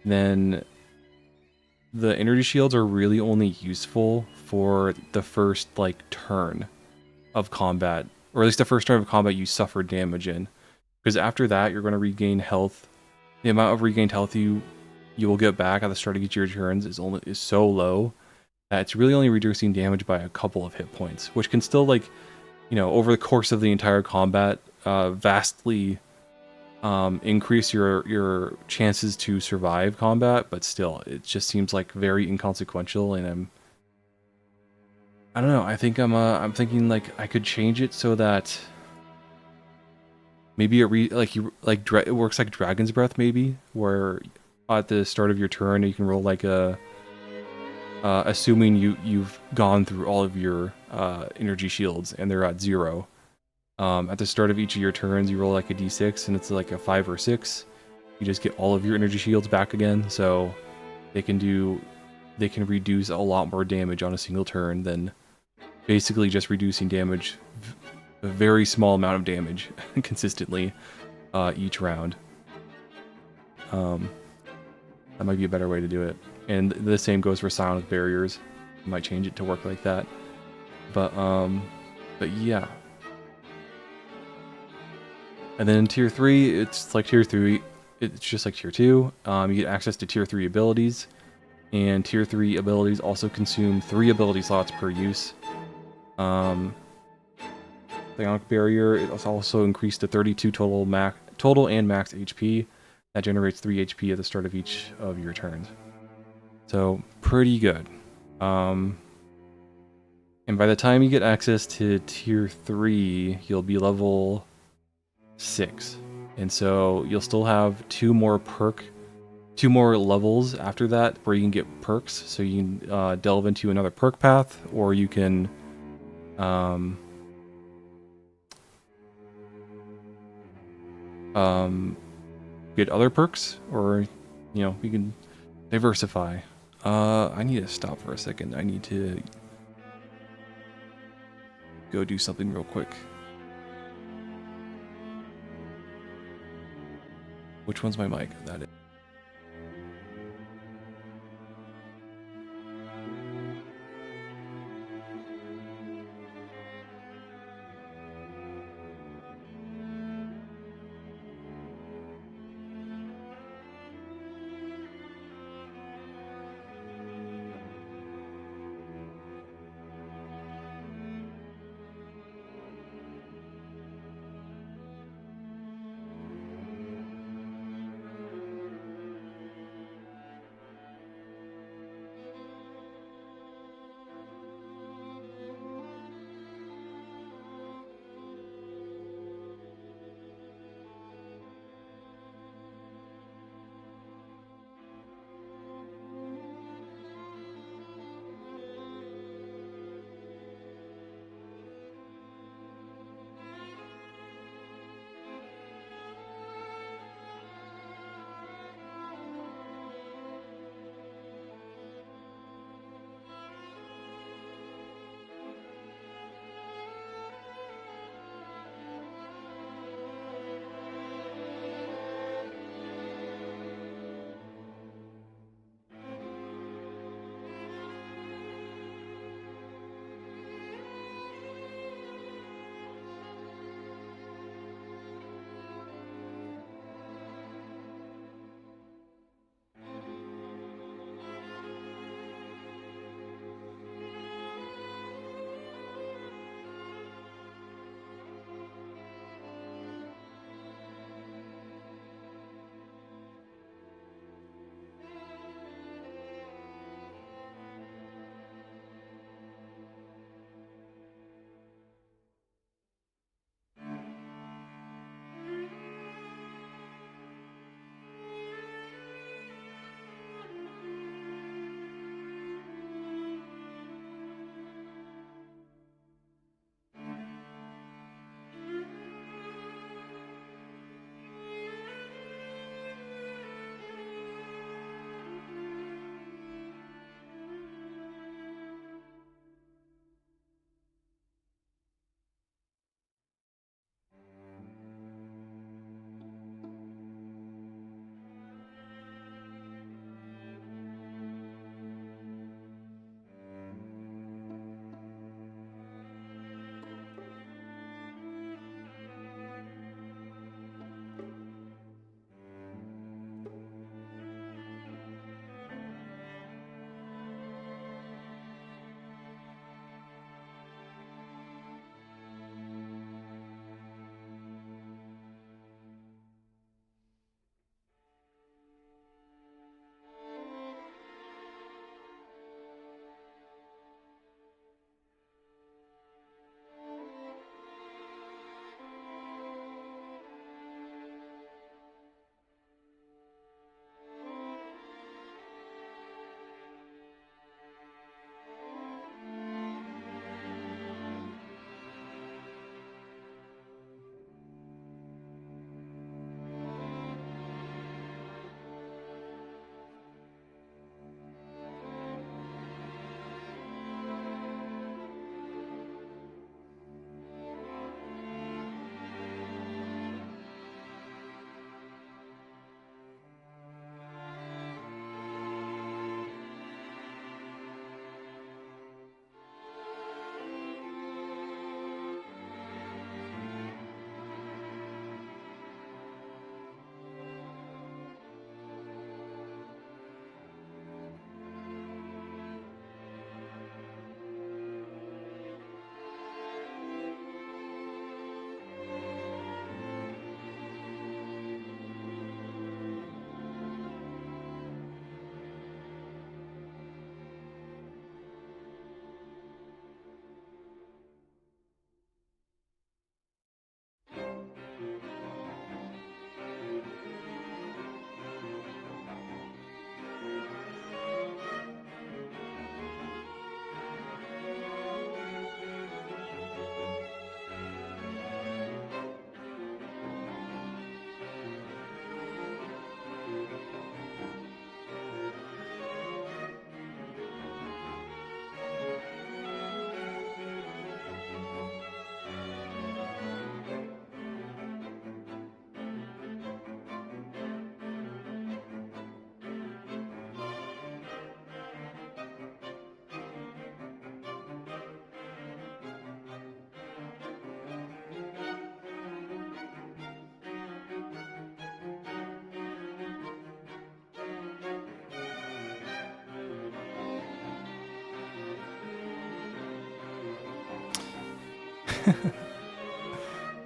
then the Energy Shields are really only useful for the first like turn of combat, or at least the first turn of combat you suffer damage in. Because after that, you're going to regain health. The amount of regained health you you will get back at the start of each of your turns is so low that it's really only reducing damage by a couple of hit points, which can still, like, over the course of the entire combat, vastly increase your chances to survive combat. But still, it just seems like very inconsequential, and I don't know. I think I'm thinking like I could change it so that maybe it works like Dragon's Breath, maybe, where at the start of your turn you can roll like a assuming you've gone through all of your energy shields and they're at 0. At the start of each of your turns, you roll like a d6, and it's like a 5 or 6. You just get all of your energy shields back again, so they can reduce a lot more damage on a single turn than basically just reducing damage, a very small amount of damage consistently each round. That might be a better way to do it. And the same goes for Psionic Barriers. I might change it to work like that. But yeah. And then in Tier 3, it's like Tier 3. It's just like Tier 2. You get access to Tier 3 abilities. And Tier 3 abilities also consume 3 ability slots per use. Psionic Barrier, it's also increased to 32 total and max HP. That generates 3 HP at the start of each of your turns. So, pretty good. And by the time you get access to Tier 3, you'll be level 6. And so you'll still have 2 more levels after that where you can get perks. So you can delve into another perk path, or you can get other perks, or you can diversify. I need to stop for a second. I need to go do something real quick. Which one's my mic? That is.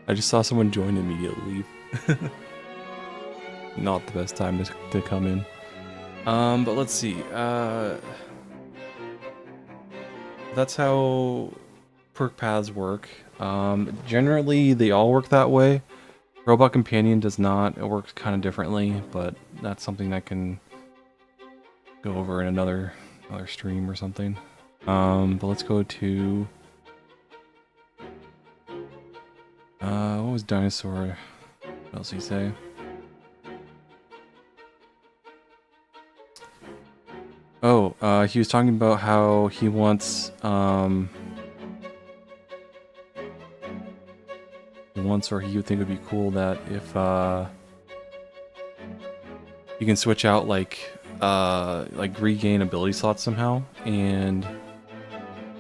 I just saw someone join and immediately leave. Not the best time to come in. But let's see. That's how perk paths work. Generally, they all work that way. Robot Companion does not. It works kind of differently, but that's something I can go over in another stream or something. But let's go to... what was Dinosaur? What else did he say? Oh, he was talking about how he wants, or he would think it would be cool that if, you can switch out, like regain ability slots somehow, and,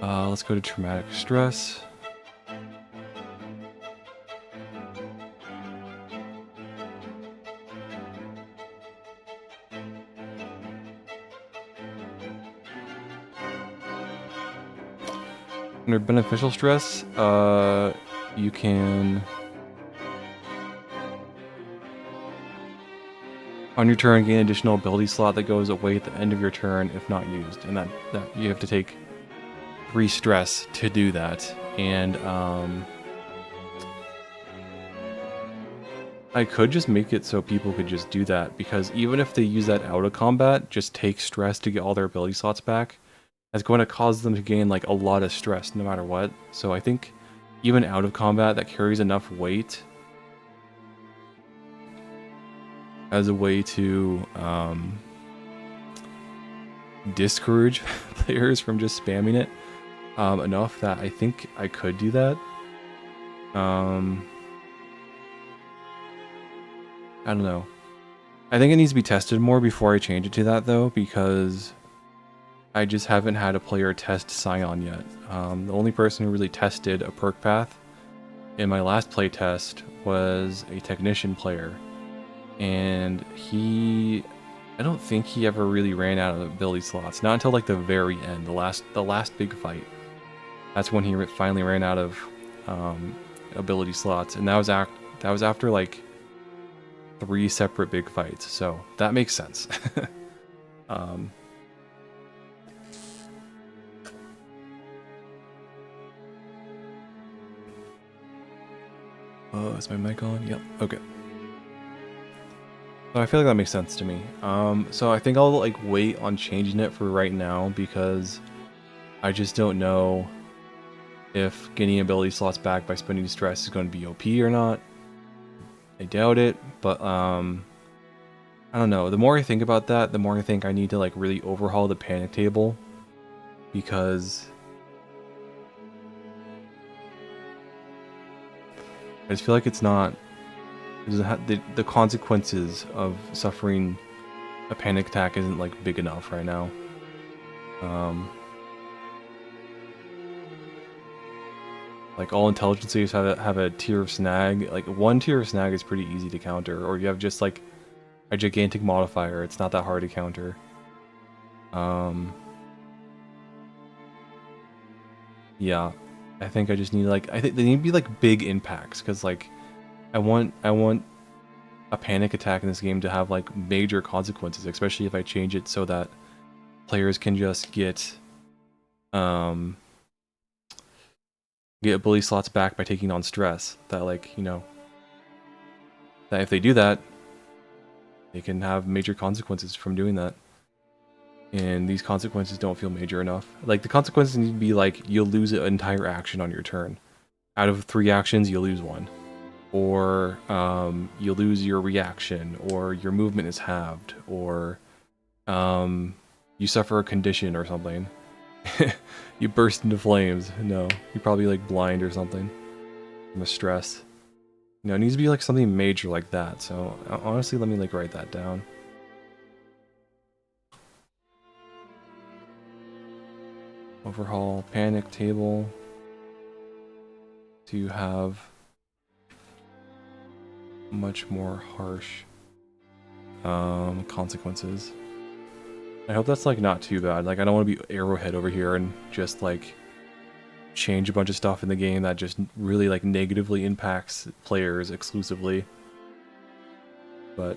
let's go to Traumatic Stress. Under Beneficial Stress, you can... on your turn, gain an additional ability slot that goes away at the end of your turn if not used. And that you have to take 3 stress to do that. And, I could just make it so people could just do that, because even if they use that out of combat, just take stress to get all their ability slots back, that's going to cause them to gain like a lot of stress no matter what. So I think even out of combat, that carries enough weight as a way to discourage players from just spamming it enough that I think I could do that. I don't know. I think it needs to be tested more before I change it to that though, because I just haven't had a player test Scion yet. The only person who really tested a perk path in my last playtest was a technician player. And I don't think he ever really ran out of ability slots. Not until like the very end, the last big fight. That's when he finally ran out of ability slots, and that was after like 3 separate big fights. So that makes sense. Oh, is my mic on? Yep. Okay. So I feel like that makes sense to me. So I think I'll like wait on changing it for right now, because I just don't know if getting ability slots back by spending stress is going to be OP or not. I doubt it, but I don't know. The more I think about that, the more I think I need to like really overhaul the panic table, because I just feel like it's not... the consequences of suffering a panic attack isn't like big enough right now. Like all intelligences have a tier of snag. Like 1 tier of snag is pretty easy to counter, or you have just like a gigantic modifier. It's not that hard to counter. Yeah, I think I just need like, I think they need to be like big impacts, because like I want a panic attack in this game to have like major consequences, especially if I change it so that players can just get ability slots back by taking on stress. That like, you know, that if they do that, they can have major consequences from doing that. And these consequences don't feel major enough. Like the consequences need to be like, you'll lose an entire action on your turn. Out of 3 actions, you'll lose 1. Or you'll lose your reaction, or your movement is halved, or you suffer a condition or something. You burst into flames. No, you're probably like blind or something from the stress. No, it needs to be like something major like that. So honestly, let me like write that down. Overhaul panic table to have much more harsh consequences. I hope that's like not too bad. Like I don't want to be Arrowhead over here and just like change a bunch of stuff in the game that just really like negatively impacts players exclusively. But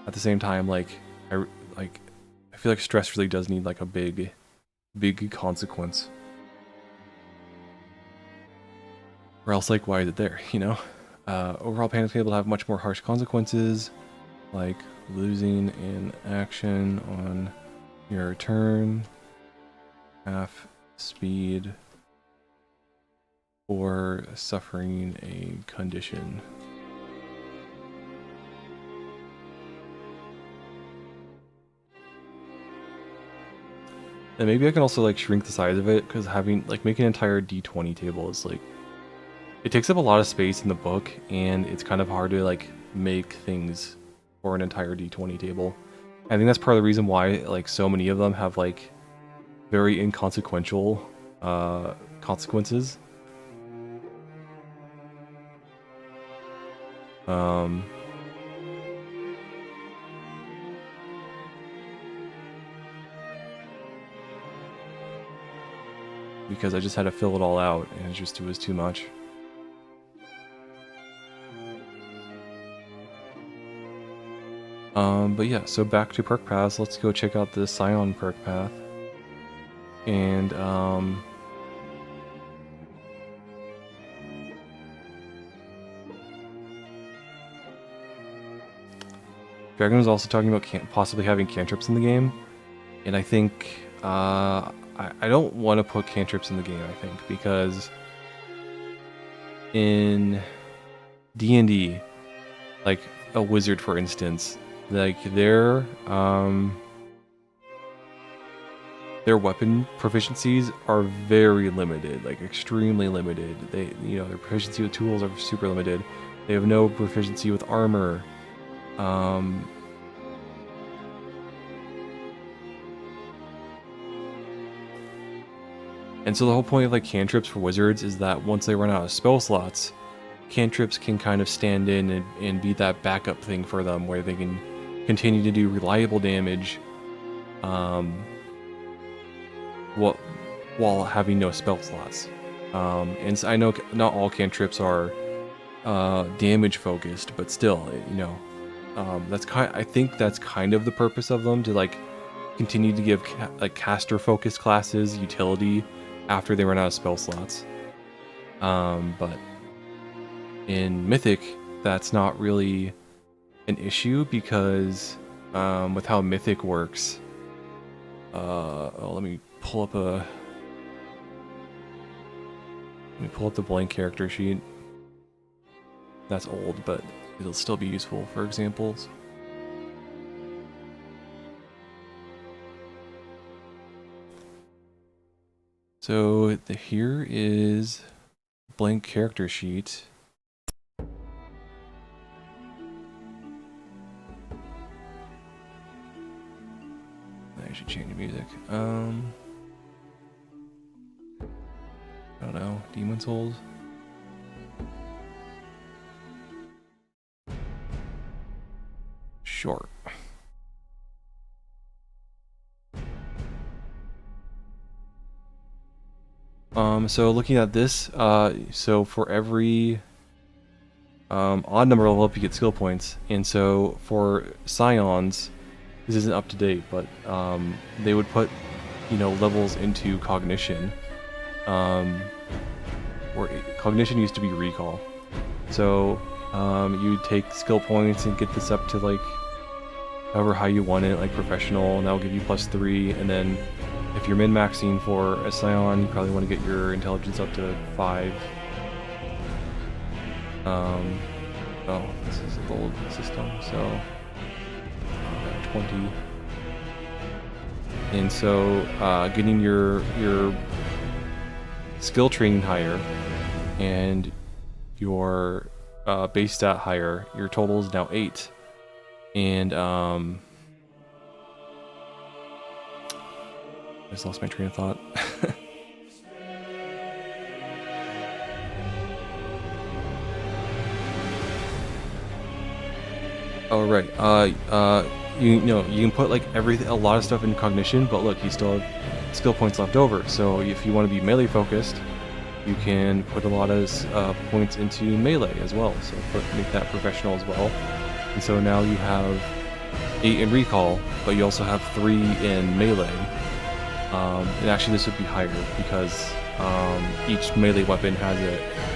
at the same time, I feel like stress really does need like a big consequence. Or else, like, why is it there, you know? Overall, panic table will have much more harsh consequences, like losing an action on your turn, half speed, or suffering a condition. And maybe I can also like shrink the size of it, because making an entire D20 table is like, it takes up a lot of space in the book, and it's kind of hard to like make things for an entire D20 table. I think that's part of the reason why like so many of them have like very inconsequential consequences. Because I just had to fill it all out, and it was too much. But yeah, so back to perk paths. Let's go check out the Scion perk path. And Dragon was also talking about possibly having cantrips in the game, and I think I don't want to put cantrips in the game. I think because in D&D, like a wizard, for instance, like their weapon proficiencies are very limited, like extremely limited. Their proficiency with tools are super limited. They have no proficiency with armor. And so the whole point of like cantrips for wizards is that once they run out of spell slots, cantrips can kind of stand in and be that backup thing for them, where they can continue to do reliable damage while having no spell slots. And so I know not all cantrips are damage focused, but still, I think that's kind of the purpose of them, to like continue to give caster focused classes utility after they run out of spell slots. But in Mythic, that's not really an issue, because with how Mythic works, let me pull up the blank character sheet. That's old, but it'll still be useful for examples. So here is blank character sheet. I should change the music. I don't know. Demon Souls. Short. So looking at this, so for every odd number level up, you get skill points, and so for Scions, this isn't up to date, but they would put, levels into cognition, or cognition used to be recall. So you take skill points and get this up to like however high you want it, like professional, and that will give you +3, and then if you're min-maxing for a Scion, you probably want to get your intelligence up to 5. Oh, this is an old system, so 20. And so getting your skill training higher and your base stat higher, your total is now 8. And I just lost my train of thought. Oh right. You can put like a lot of stuff in cognition, but look, you still have skill points left over. So if you want to be melee focused, you can put a lot of points into melee as well. So make that professional as well. And so now you have 8 in recall, but you also have 3 in melee. And actually this would be higher because each melee weapon has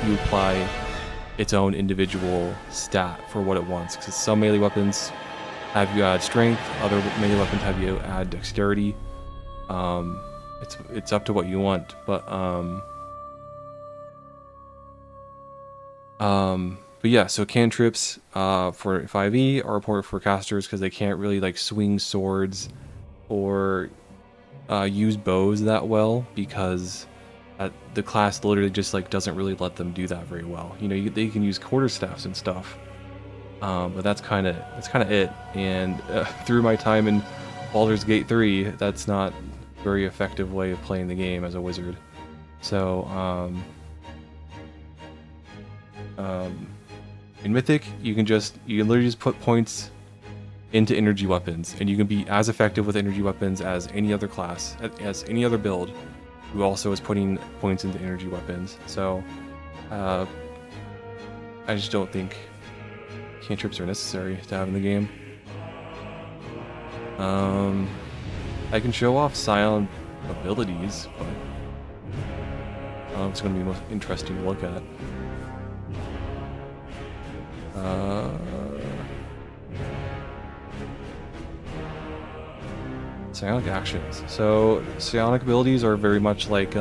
you apply its own individual stat for what it wants. Because some melee weapons have you add strength, other melee weapons have you add dexterity. It's up to what you want, but yeah, so cantrips for 5e are important for casters because they can't really like swing swords or use bows that well because the class literally just like doesn't really let them do that very well. You know, they can use quarterstaffs and stuff, but that's kind of it. And through my time in Baldur's Gate 3, that's not a very effective way of playing the game as a wizard. So in Mythic, you can literally just put points into energy weapons, and you can be as effective with energy weapons as any other class, as any other build who also is putting points into energy weapons. So I just don't think cantrips are necessary to have in the game. I can show off Scion abilities, but I don't know if it's going to be most interesting to look at. Psionic actions. So psionic abilities are very much like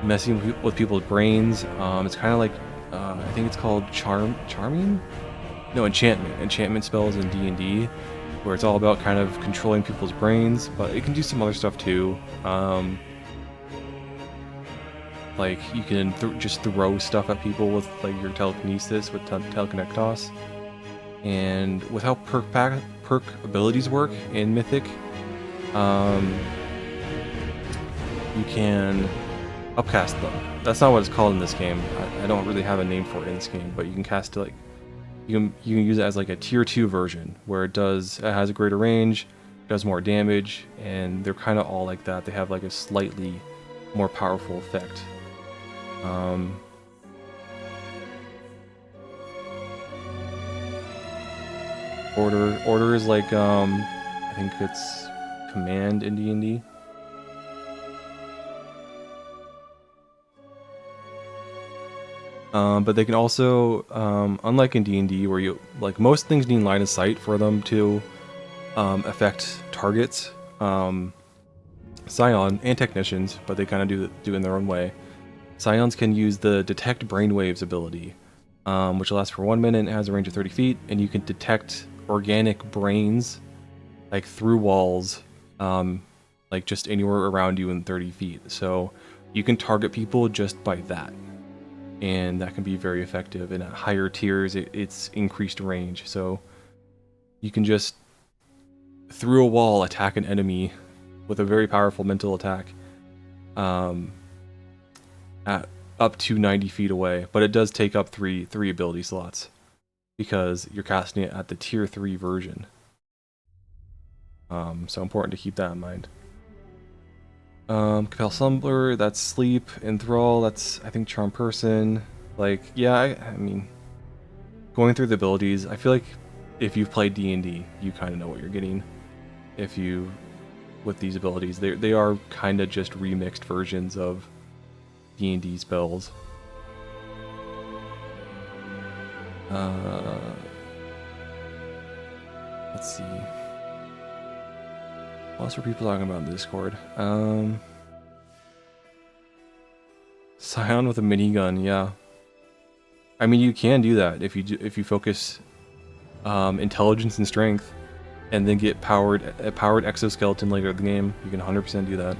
messing with people's brains. It's kind of like I think it's called charming? No, enchantment. Enchantment spells in D&D, where it's all about kind of controlling people's brains, but it can do some other stuff too. Like you can just throw stuff at people with like your telekinesis with telekinectos. And with how perk abilities work in Mythic, you can upcast them. That's not what it's called in this game. I don't really have a name for it in this game, but you can cast it like you can use it as like a tier 2 version where it has a greater range, does more damage, and they're kind of all like that. They have like a slightly more powerful effect. Order is like I think it's command in D&D. But they can also, unlike in D&D, where you like most things need line of sight for them to affect targets. Scion and technicians, but they kind of do it in their own way. Scions can use the detect brainwaves ability, which lasts for 1 minute and has a range of 30 feet, and you can detect organic brains like through walls, like just anywhere around you in 30 feet. So you can target people just by that. And that can be very effective. And at higher tiers, it's increased range. So you can just, through a wall, attack an enemy with a very powerful mental attack at up to 90 feet away. But it does take up three ability slots because you're casting it at the tier 3 version. So important to keep that in mind. Compel Slumber, that's Sleep. Enthrall, that's, I think, Charm Person. Like, yeah, I mean, going through the abilities, I feel like if you've played D&D, you kind of know what you're getting. With these abilities, they are kind of just remixed versions of D&D spells. Let's see. What else were people talking about in Discord? Scion with a minigun, yeah. I mean, you can do that if you focus intelligence and strength, and then get a powered exoskeleton later in the game. You can 100% do that.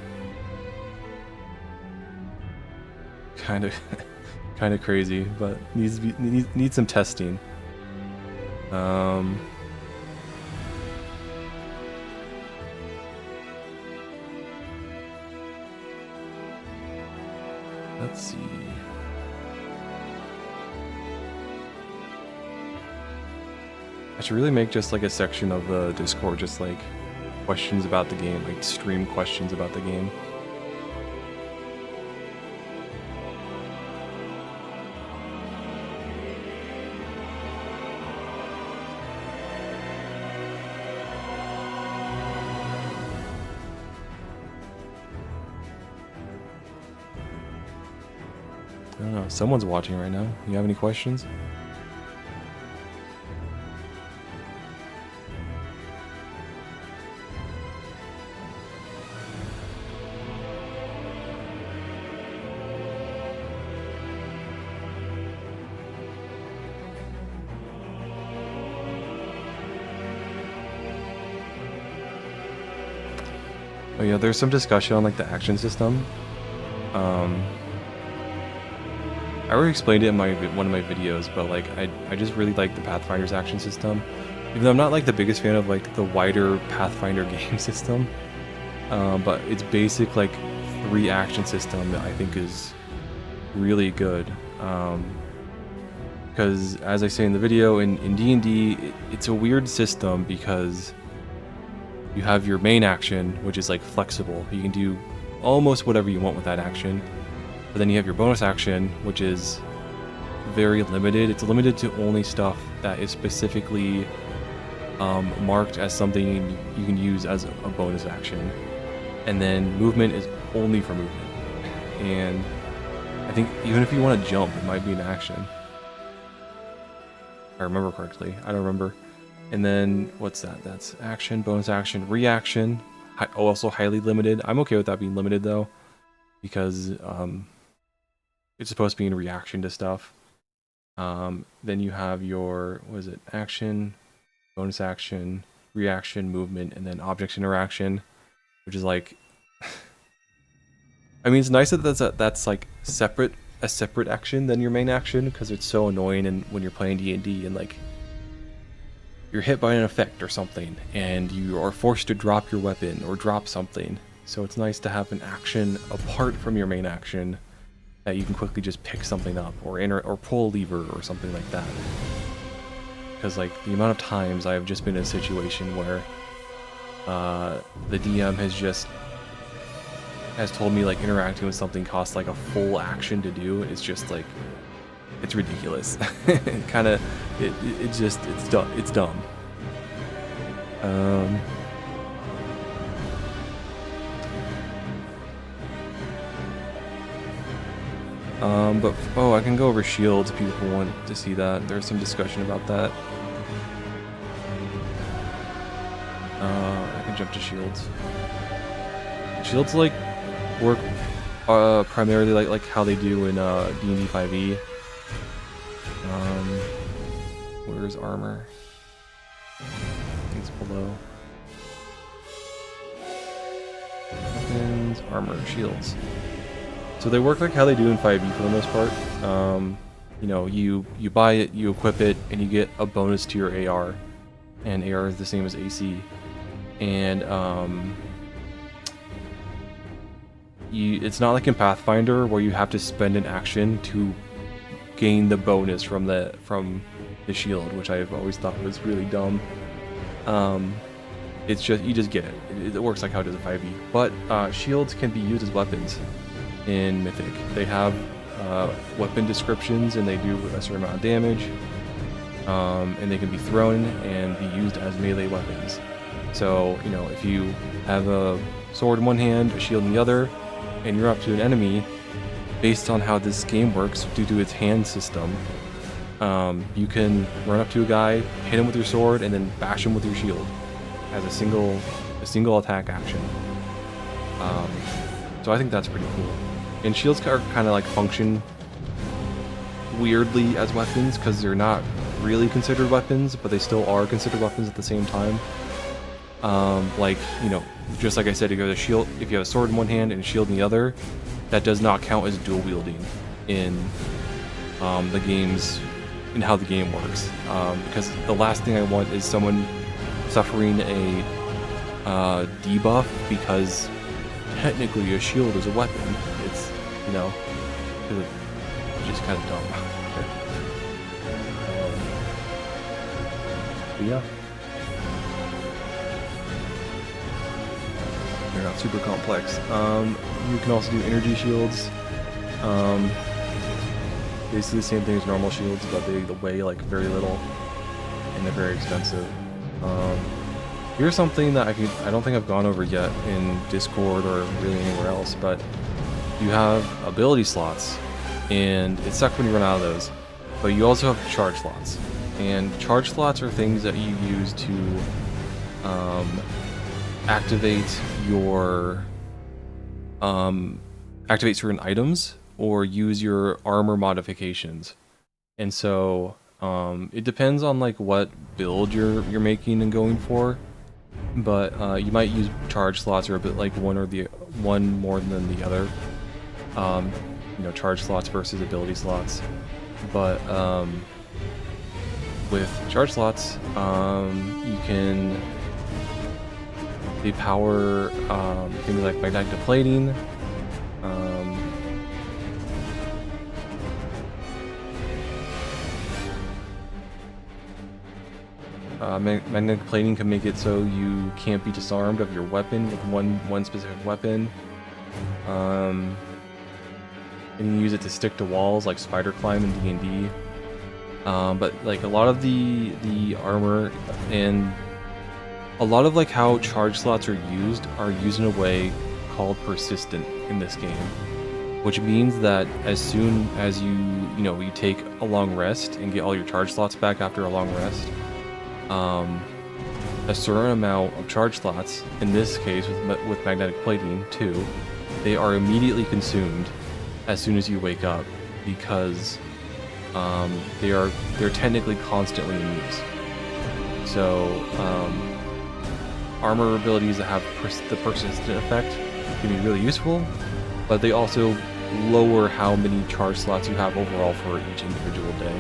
Kind of crazy, but needs some testing. Let's see. I should really make just like a section of the Discord just like questions about the game, like extreme questions about the game. I don't know. Someone's watching right now. You have any questions? Oh yeah, there's some discussion on like the action system. I already explained it in one of my videos, but like I just really like the Pathfinder's action system. Even though I'm not like the biggest fan of like the wider Pathfinder game system, but its basic like 3 action system that I think is really good. Because as I say in the video, in D&D, it's a weird system because you have your main action, which is like flexible. You can do almost whatever you want with that action. But then you have your bonus action, which is very limited. It's limited to only stuff that is specifically marked as something you can use as a bonus action. And then movement is only for movement. And I think even if you want to jump, it might be an action. If I remember correctly. I don't remember. And then what's that? That's action, bonus action, reaction. Also highly limited. I'm okay with that being limited though, because it's supposed to be in reaction to stuff. Then you have your, what is it? Action, bonus action, reaction, movement, and then object interaction, which is like, I mean, it's nice that that's like a separate action than your main action, because it's so annoying and when you're playing D&D and like you're hit by an effect or something and you are forced to drop your weapon or drop something. So it's nice to have an action apart from your main action that you can quickly just pick something up or pull a lever or something like that. Because like the amount of times I've just been in a situation where the DM has told me like interacting with something costs like a full action to do. It's just like, it's ridiculous. It's dumb. But I can go over shields if people want to see that. There's some discussion about that. I can jump to shields. Shields like work primarily like how they do in D&D 5e. Where's armor? I think it's below. Weapons, armor, shields. So they work like how they do in 5e for the most part. You know, you buy it, you equip it, and you get a bonus to your AR. And AR is the same as AC. And it's not like in Pathfinder where you have to spend an action to gain the bonus from the shield, which I've always thought was really dumb. It's just, you just get it. It works like how it does in 5e. But shields can be used as weapons in Mythic. They have weapon descriptions and they do a certain amount of damage. And they can be thrown and be used as melee weapons. So, you know, if you have a sword in one hand, a shield in the other, and you're up to an enemy, based on how this game works due to its hand system, you can run up to a guy, hit him with your sword, and then bash him with your shield as a single attack action. So I think that's pretty cool. And shields are kind of like function weirdly as weapons because they're not really considered weapons, but they still are considered weapons at the same time. Like, you know, just like I said, if you have a sword in one hand and a shield in the other, that does not count as dual wielding in the games, in how the game works. Because the last thing I want is someone suffering a debuff because technically a shield is a weapon. It's, you know, it's just kind of dumb. But yeah. they're not super complex. You can also do energy shields. Basically the same thing as normal shields, but they weigh like very little, and they're very expensive. Here's something that I don't think I've gone over yet in Discord or really anywhere else, but you have ability slots, and it sucks when you run out of those. But you also have charge slots, and charge slots are things that you use to activate your activate certain items or use your armor modifications. And so it depends on like what build you're making and going for, but you might use charge slots or a bit like one more than the other. You know, charge slots versus ability slots. But with charge slots, you can power things like magnetic plating. Magnetic plating can make it so you can't be disarmed of your weapon with one specific weapon. And you use it to stick to walls like spider climb in D&D. But like a lot of the armor and a lot of like how charge slots are used in a way called persistent in this game, which means that as soon as you take a long rest and get all your charge slots back after a long rest, a certain amount of charge slots, in this case with magnetic plating too, they are immediately consumed as soon as you wake up, because they're technically constantly in use. So armor abilities that have the persistent effect can be really useful, but they also lower how many charge slots you have overall for each individual day.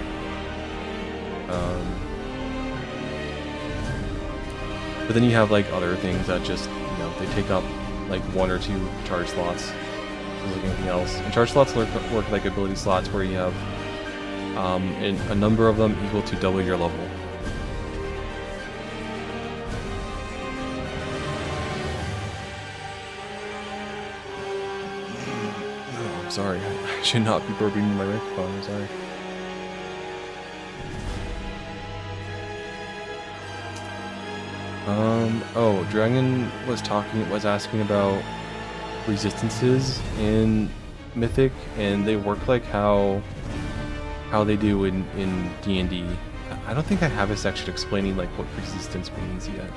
But then you have like other things that just, they take up like 1 or 2 charge slots, like anything else. And charge slots work like ability slots, where you have a number of them equal to double your level. Oh, I'm sorry, I should not be burping in my microphone, I'm sorry. Oh, Dragon was asking about resistances in Mythic, and they work like how they do in D&D. I don't think I have a section explaining like what resistance means yet.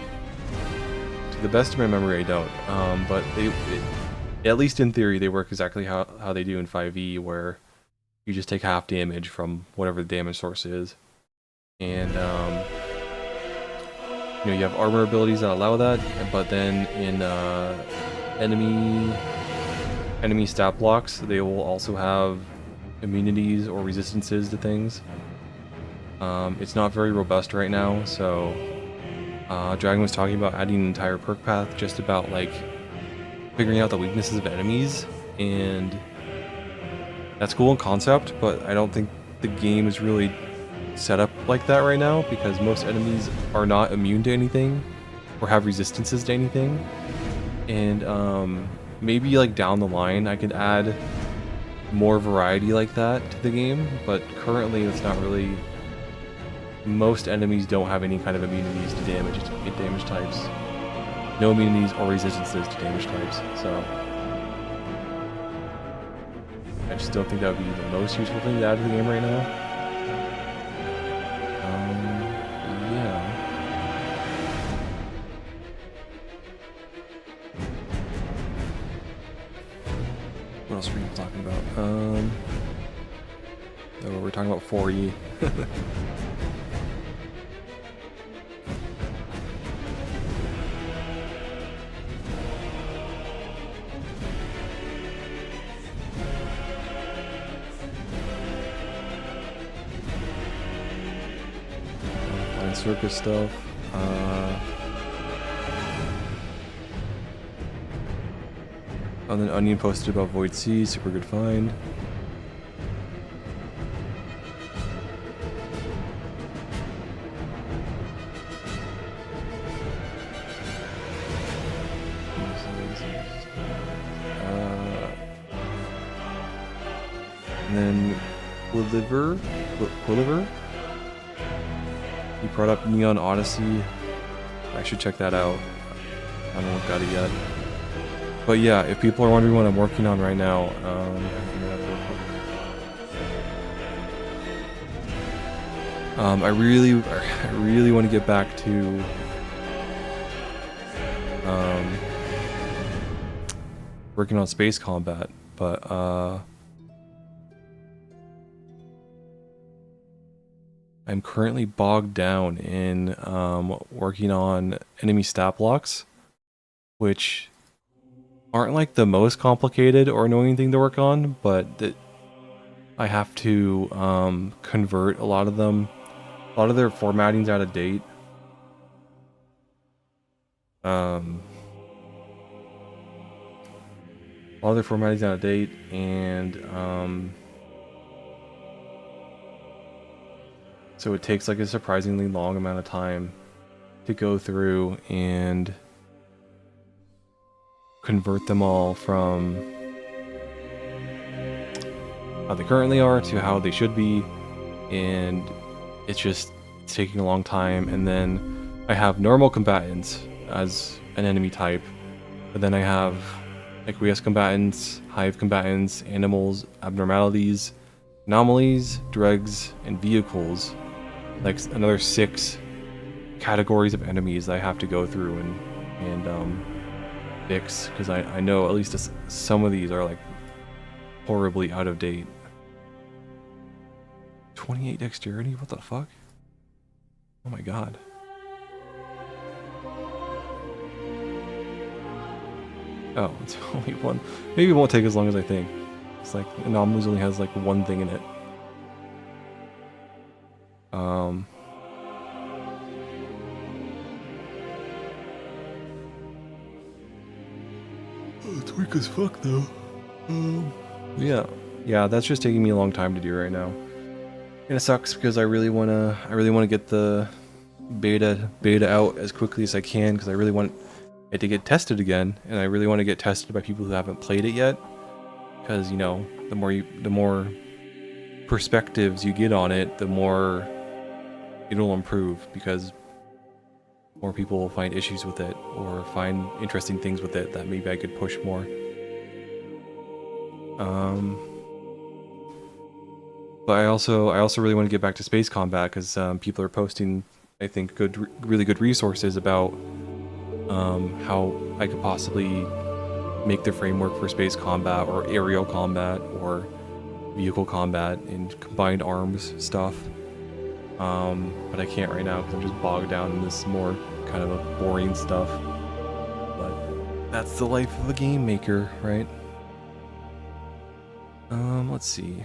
To the best of my memory, I don't. But at least in theory, they work exactly how they do in 5e, where you just take half damage from whatever the damage source is, and you have armor abilities that allow that, but then in enemy stat blocks, they will also have immunities or resistances to things. It's not very robust right now, so Dragon was talking about adding an entire perk path just about like figuring out the weaknesses of enemies, and that's cool in concept, but I don't think the game is really set up like that right now, because most enemies are not immune to anything or have resistances to anything. And maybe like down the line I could add more variety like that to the game, but currently it's not really. Most enemies don't have any kind of immunities to damage types. No immunities or resistances to damage types, so I just don't think that would be the most useful thing to add to the game right now. Yeah. What else were you talking about? Oh, we're talking about 4E. Circus stuff. And then Onion posted about Void Sea, super good find. And then Quilliver. He brought up Neon Odyssey. I should check that out. I haven't got it yet. But yeah, if people are wondering what I'm working on right now, I really want to get back to working on space combat, but I'm currently bogged down in working on enemy stat blocks, which aren't like the most complicated or annoying thing to work on, but that I have to convert a lot of them. A lot of their formatting's out of date. A lot of their formatting's out of date, and so it takes like a surprisingly long amount of time to go through and convert them all from how they currently are to how they should be, and it's taking a long time. And then I have normal combatants as an enemy type, but then I have aqueous combatants, hive combatants, animals, abnormalities, anomalies, dregs, and vehicles. Like another 6 categories of enemies that I have to go through and fix, because I know at least some of these are like horribly out of date. 28 dexterity? What the fuck? Oh my god. Oh, it's only one. Maybe it won't take as long as I think. It's like Anomalies only has like one thing in it. It's weak as fuck though. Yeah, that's just taking me a long time to do right now. And it sucks because I really wanna get the beta out as quickly as I can, because I really want it to get tested again, and I really want to get tested by people who haven't played it yet. Because, you know, the more perspectives you get on it, the more it'll improve, because more people will find issues with it or find interesting things with it that maybe I could push more. But I also really want to get back to space combat, because people are posting, I think, really good resources about how I could possibly make the framework for space combat or aerial combat or vehicle combat and combined arms stuff. But I can't right now because I'm just bogged down in this more kind of a boring stuff. But that's the life of a game maker, right? Let's see.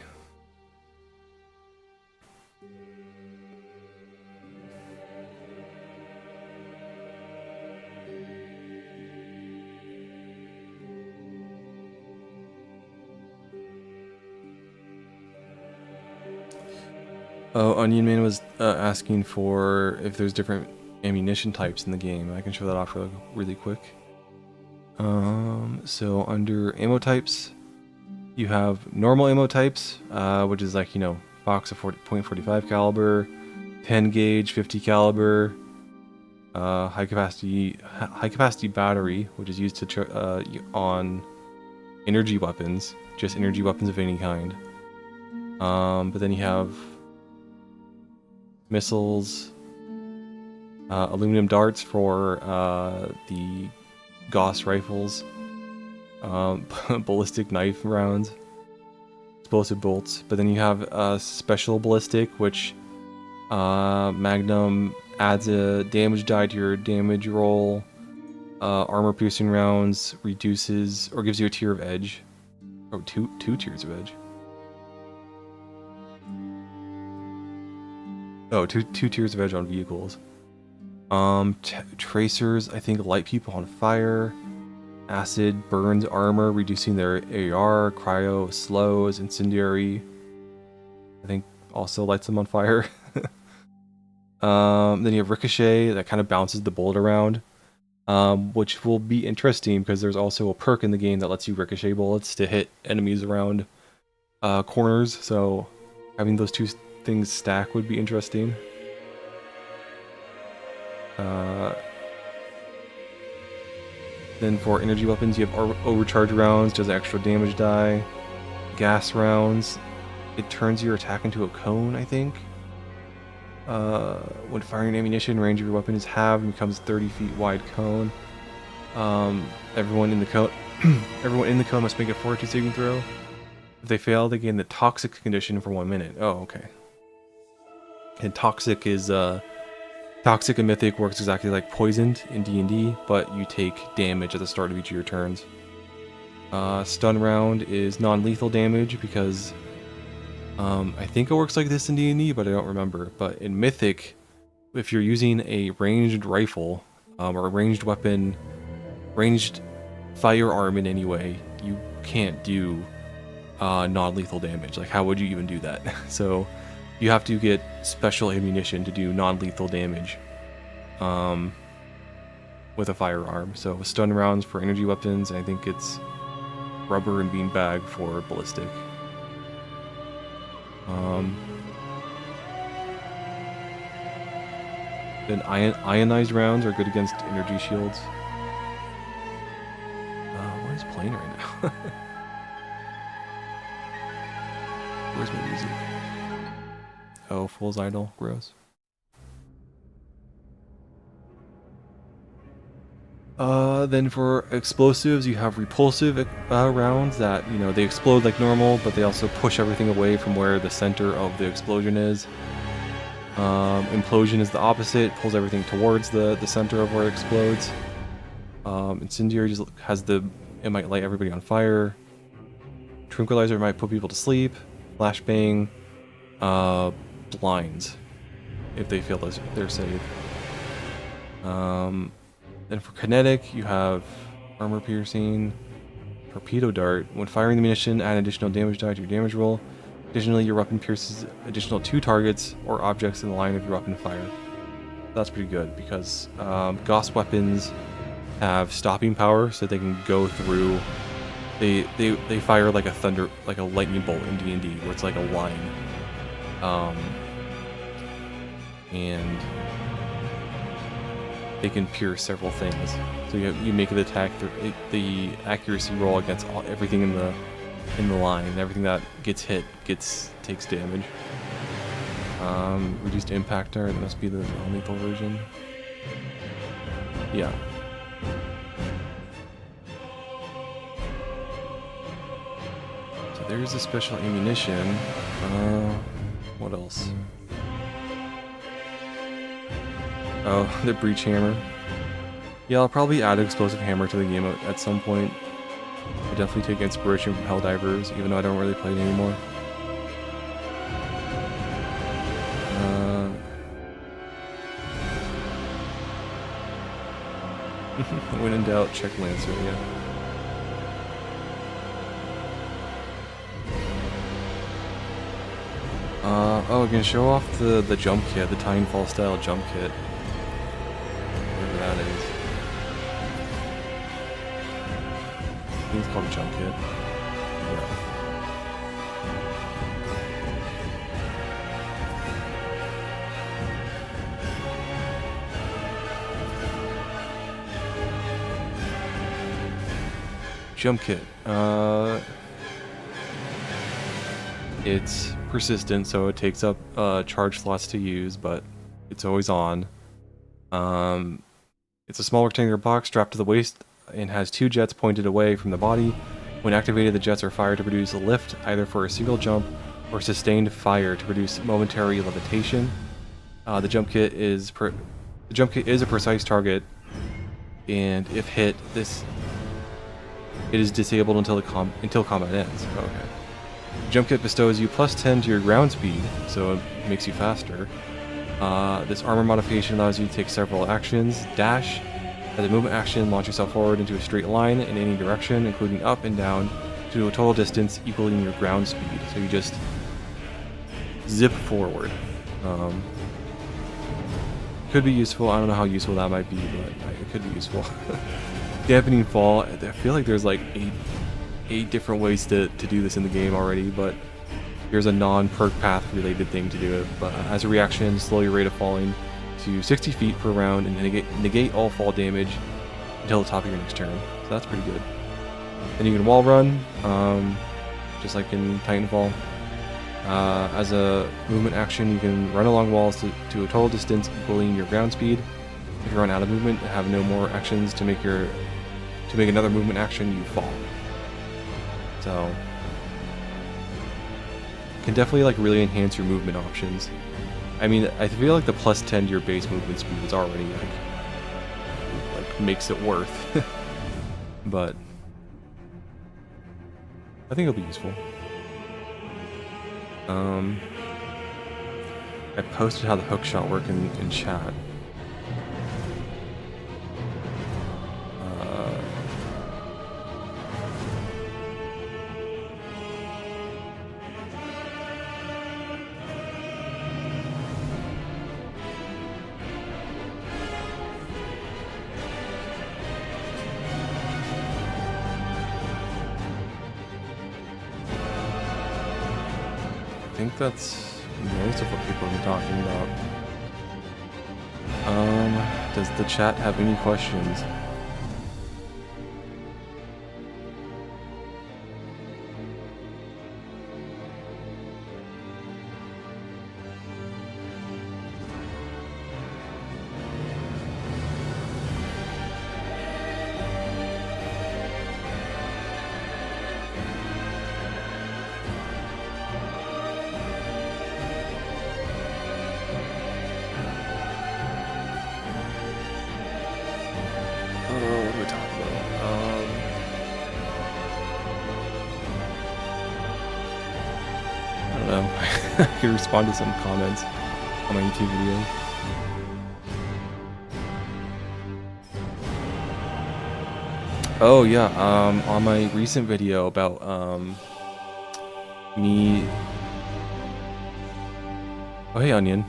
Oh, Onion Man was asking for if there's different ammunition types in the game. I can show that off really quick. So under ammo types, you have normal ammo types, which is like, you know, box of .45 caliber, 10 gauge, 50 caliber, high capacity battery, which is used to on energy weapons, just energy weapons of any kind. But then you have missiles, aluminum darts for the Gauss rifles, ballistic knife rounds, explosive bolts. But then you have special ballistic, which Magnum adds a damage die to your damage roll. Armor piercing rounds reduces or gives you a tier of edge. Oh, two tiers of edge. Oh, two tiers of edge on vehicles. Tracers, I think, light people on fire. Acid burns armor, reducing their AR. Cryo slows. Incendiary, I think, also lights them on fire. Then you have Ricochet, that kind of bounces the bullet around, which will be interesting because there's also a perk in the game that lets you ricochet bullets to hit enemies around corners, so having those two things stack would be interesting. Then for energy weapons, you have overcharge rounds, does extra damage die. Gas rounds, it turns your attack into a cone, I think. When firing ammunition, range of your weapon is halved and becomes 30 feet wide cone. Everyone in the cone must make a fortitude saving throw. If they fail, they gain the toxic condition for 1 minute. Oh, okay. And toxic is toxic and mythic works exactly like poisoned in D&D, but you take damage at the start of each of your turns. Stun round is non-lethal damage because I think it works like this in D&D, but I don't remember. But in Mythic, if you're using a ranged rifle or a ranged weapon, ranged firearm in any way, you can't do non-lethal damage. Like, how would you even do that? So you have to get special ammunition to do non-lethal damage with a firearm. So stun rounds for energy weapons, and I think it's rubber and beanbag for ballistic. Then ionized rounds are good against energy shields. What is playing right now? Where's my music? Oh, Fool's Idol. Gross. Then for explosives, you have repulsive rounds that, you know, they explode like normal, but they also push everything away from where the center of the explosion is. Implosion is the opposite, pulls everything towards the center of where it explodes. Incendiary just has it might light everybody on fire. Tranquilizer might put people to sleep. Flashbang, blinds if they feel they're safe. Then for kinetic, you have armor piercing, torpedo dart. When firing the munition, add additional damage die to your damage roll. Additionally, your weapon pierces additional 2 targets or objects in the line of your weapon fire. That's pretty good because Gauss weapons have stopping power, so they can go through. They fire like a lightning bolt in D&D, where it's like a line, and they can pierce several things. So you make an attack. The accuracy roll against everything in the line, and everything that gets hit takes damage. Reduced impact dart. That must be the non-lethal version. Yeah. So there's the special ammunition. What else? Oh, the breach hammer. Yeah, I'll probably add an explosive hammer to the game at some point. I definitely take inspiration from Helldivers, even though I don't really play it anymore. When in doubt, check Lancer, yeah. Oh, we're gonna show off the jump kit, the Titanfall style jump kit. Whatever that is. I think it's called a jump kit. Yeah. Jump kit. It's persistent, so it takes up charge slots to use, but it's always on. It's a small rectangular box strapped to the waist and has 2 jets pointed away from the body. When activated, the jets are fired to produce a lift, either for a single jump or sustained fire to produce momentary levitation. The jump kit is a precise target, and if hit, it is disabled until combat ends. Oh, okay. Jump kit bestows you +10 to your ground speed, so it makes you faster. This armor modification allows you to take several actions. Dash, as a movement action, launch yourself forward into a straight line in any direction, including up and down, to a total distance equaling your ground speed. So you just zip forward. Could be useful. I don't know how useful that might be, but it could be useful. Dampening fall. I feel like there's like 8 different ways to do this in the game already, but here's a non-perk path related thing to do it. But as a reaction, slow your rate of falling to 60 feet per round and negate all fall damage until the top of your next turn. So that's pretty good. Then you can wall run, just like in Titanfall. As a movement action, you can run along walls to a total distance equaling your ground speed. If you run out of movement and have no more actions to make another movement action, you fall. So can definitely like really enhance your movement options. I mean, I feel like the plus 10 to your base movement speed is already like makes it worth. But I think it'll be useful. I posted how the hookshot work in chat. I think that's most of what people have been talking about. Does the chat have any questions? I could respond to some comments on my YouTube video. Oh yeah, on my recent video about me. Oh hey Onion.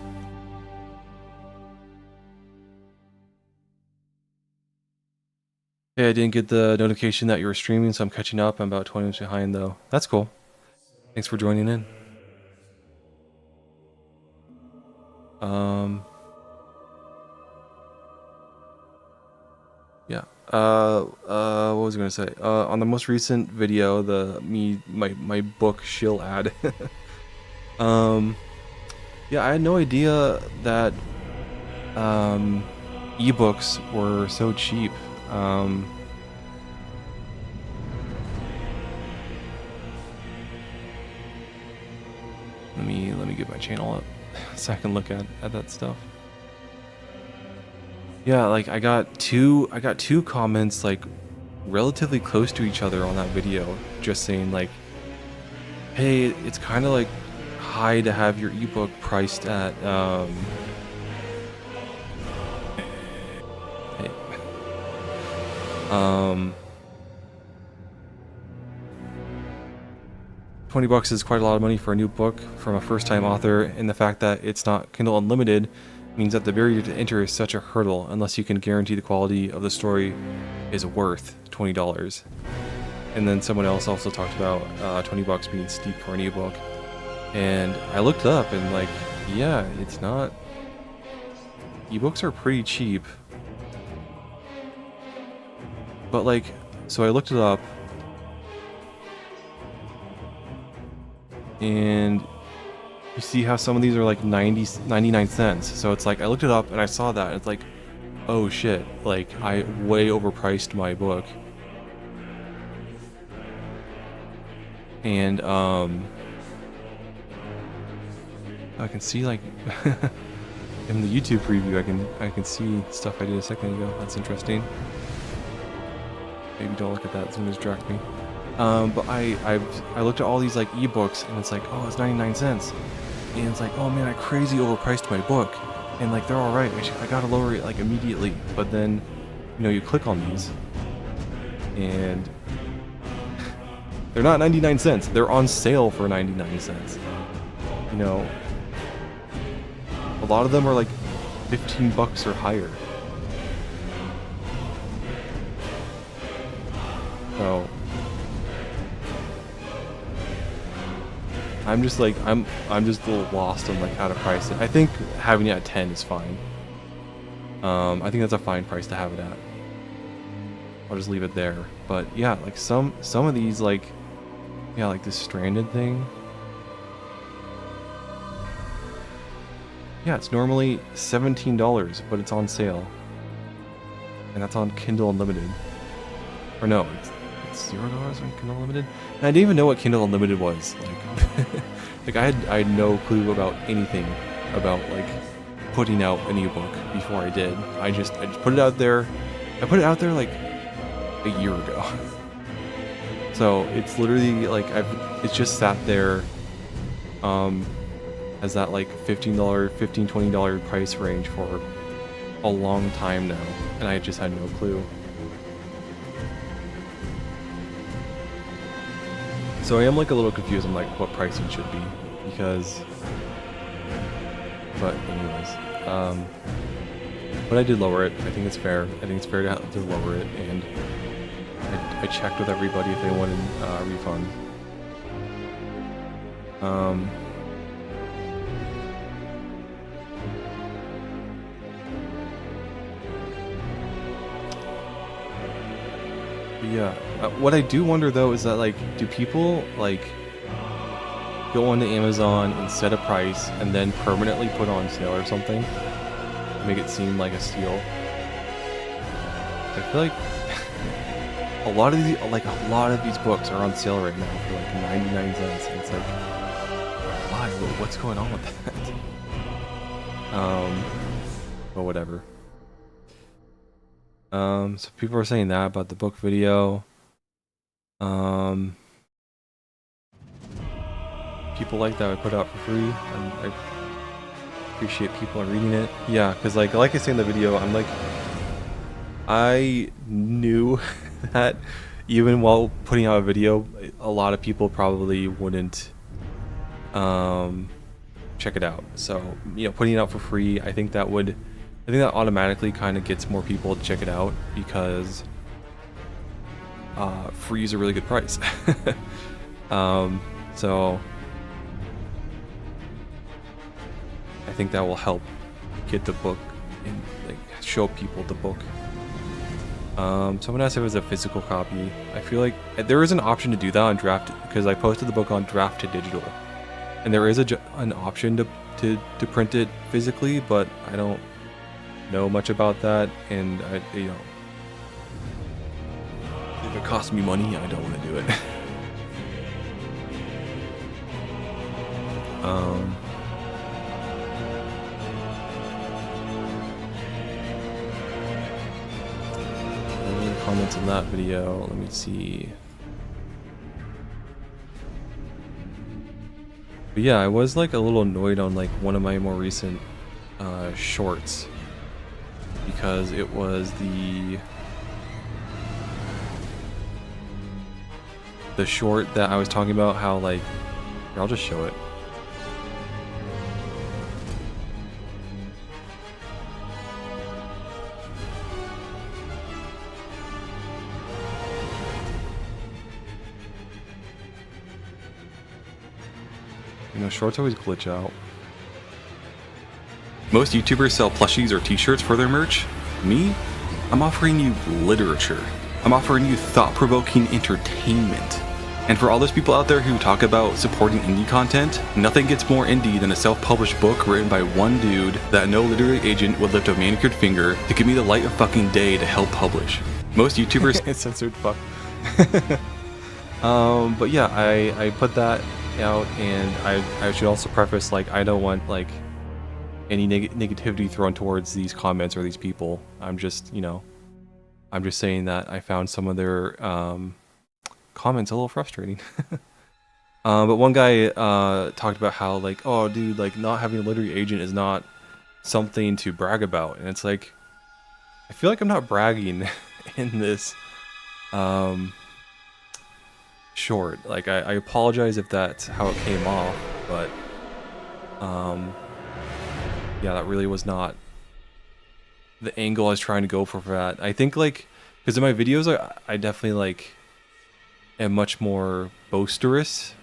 Hey, I didn't get the notification that you were streaming, so I'm catching up. I'm about 20 minutes behind though. That's cool. Thanks for joining in. Yeah. What was I gonna say? On the most recent video, my book shill ad. Yeah, I had no idea that ebooks were so cheap. Let me get my channel up so I can look at that stuff. Yeah, like I got two comments like relatively close to each other on that video, just saying like, hey, it's kind of like high to have your ebook priced at hey. $20 is quite a lot of money for a new book from a first-time author, and the fact that it's not Kindle Unlimited means that the barrier to enter is such a hurdle unless you can guarantee the quality of the story is worth $20. And then someone else also talked about $20 being steep for an ebook, and I looked it up and like, yeah, it's not. Ebooks are pretty cheap, but like, so I looked it up. And you see how some of these are like 99 cents. So it's like, I looked it up and I saw that. And it's like, oh shit, like I way overpriced my book. And I can see like in the YouTube preview, I can see stuff I did a second ago. That's interesting. Maybe don't look at that, it's gonna distract me. But I looked at all these like ebooks and it's like, oh, it's 99 cents. And it's like, oh man, I crazy overpriced my book. And like, they're all right. I gotta lower it like immediately. But then, you know, you click on these and they're not 99 cents. They're on sale for 99 cents. You know, a lot of them are like $15 or higher. So I'm just like I'm just a little lost on like how to price it. I think having it at 10 is fine. I think that's a fine price to have it at. I'll just leave it there. But yeah, like some of these, like, yeah, like this Stranded thing. Yeah, it's normally $17, but it's on sale. And that's on Kindle Unlimited. Or no, it's $0 on Kindle Unlimited. And I didn't even know what Kindle Unlimited was. Like, like I had no clue about anything about like putting out an ebook before I did. I just put it out there. I put it out there like a year ago. So it's literally like it's just sat there as that like $15-$20 price range for a long time now, and I just had no clue. So I am like a little confused on like what pricing should be, because but anyways, but I did lower it. I think it's fair. I think it's fair to lower it, and I checked with everybody if they wanted a refund. Yeah, what I do wonder though is that like, do people like go onto Amazon and set a price and then permanently put on sale or something, make it seem like a steal? I feel like a lot of these books are on sale right now for like 99 cents, and it's like, why? What's going on with that? But whatever. So people are saying that about the book video. People like that I put out for free, and I appreciate people are reading it. Yeah, because like I say in the video, I'm like, I knew that even while putting out a video, a lot of people probably wouldn't check it out. So, you know, putting it out for free, I think that automatically kind of gets more people to check it out, because free is a really good price. So I think that will help get the book and like show people the book. Someone asked if it was a physical copy. I feel like there is an option to do that on Draft, because I posted the book on Draft to Digital, and there is an option to print it physically, but I don't know much about that, and you know, if it costs me money, I don't want to do it. Any comments on that video? Let me see. But yeah, I was like a little annoyed on like one of my more recent shorts, because it was the short that I was talking about how like, here, I'll just show it. You know, shorts always glitch out. Most YouTubers sell plushies or t-shirts for their merch. Me? I'm offering you literature. I'm offering you thought-provoking entertainment. And for all those people out there who talk about supporting indie content, nothing gets more indie than a self-published book written by one dude that no literary agent would lift a manicured finger to give me the light of fucking day to help publish. Most YouTubers... It's censored, fuck. But yeah, I put that out, and I should also preface, like, I don't want, like, any negativity thrown towards these comments or these people. I'm just, you know, I'm just saying that I found some of their comments a little frustrating. But one guy talked about how, like, oh dude, like, not having a literary agent is not something to brag about, and it's like, I feel like I'm not bragging in this short. Like, I apologize if that's how it came off, but yeah, that really was not the angle I was trying to go for that. I think, like, because in my videos, I definitely, like, am much more boisterous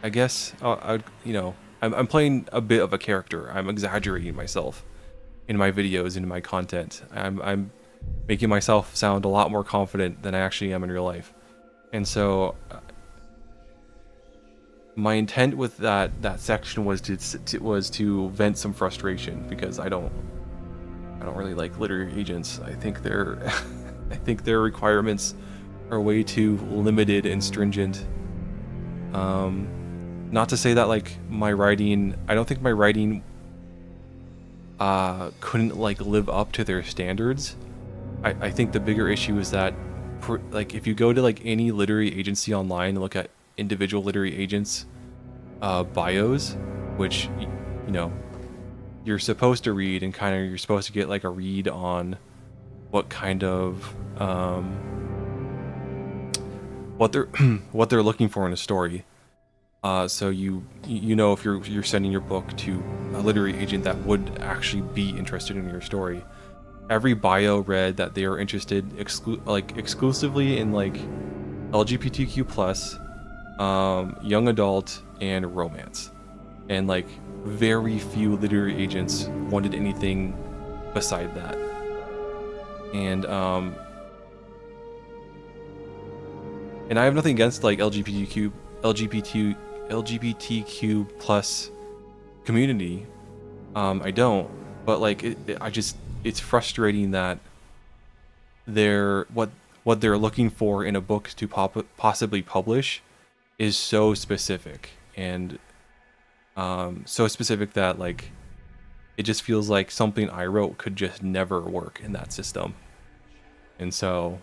I guess I'm playing a bit of a character. I'm exaggerating myself in my videos, in my content. I'm making myself sound a lot more confident than I actually am in real life. And so my intent with that section was to vent some frustration, because I don't really like literary agents. I think their I think their requirements are way too limited and stringent. Not to say that like my writing, I don't think my writing couldn't like live up to their standards. I think the bigger issue is that like if you go to like any literary agency online and look at individual literary agents bios, which you're supposed to read, and kind of you're supposed to get like a read on what kind of what they're looking for in a story. So you know if you're sending your book to a literary agent that would actually be interested in your story. Every bio read that they are interested exclusively in like LGBTQ plus, young adult, and romance, and like very few literary agents wanted anything beside that. And I have nothing against like LGBTQ plus community. I don't, but like it's frustrating that what they're looking for in a book to possibly publish is so specific, and so specific that like it just feels like something I wrote could just never work in that system. And so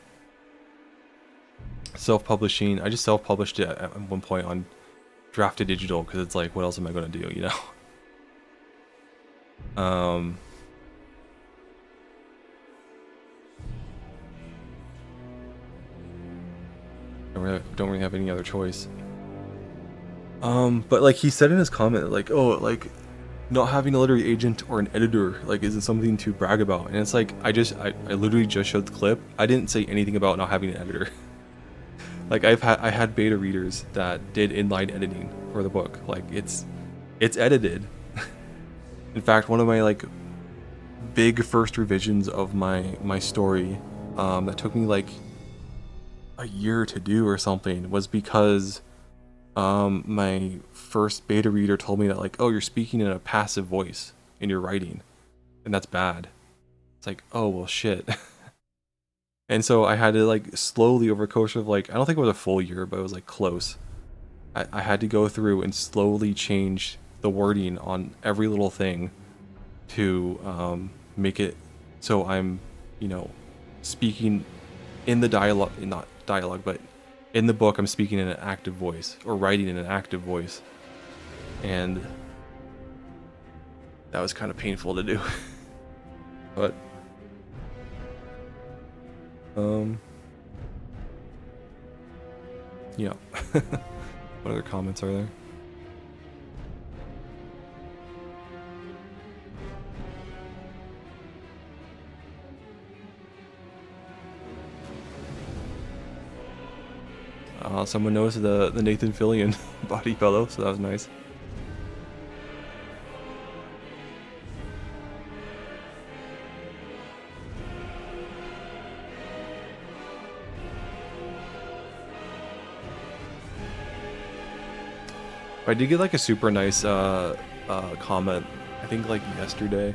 self-publishing, I just self-published it at one point on Drafted Digital, because it's like, what else am I going to do, you know? Don't really have any other choice. But like he said in his comment, like, oh, like not having a literary agent or an editor like isn't something to brag about. And it's like I literally just showed the clip. I didn't say anything about not having an editor. Like I had beta readers that did inline editing for the book. Like it's edited. In fact, one of my like big first revisions of my story that took me like a year to do or something was because my first beta reader told me that like, oh, you're speaking in a passive voice in your writing, and that's bad. It's like, oh well, shit. And so I had to like slowly, over a course of like, I don't think it was a full year, but it was like close. I had to go through and slowly change the wording on every little thing to make it so I'm, speaking in the dialogue, not dialogue, but in the book I'm speaking in an active voice, or writing in an active voice. And that was kind of painful to do. But yeah. What other comments are there? Someone noticed the Nathan Fillion body pillow, so that was nice. I did get like a super nice comment, I think like yesterday.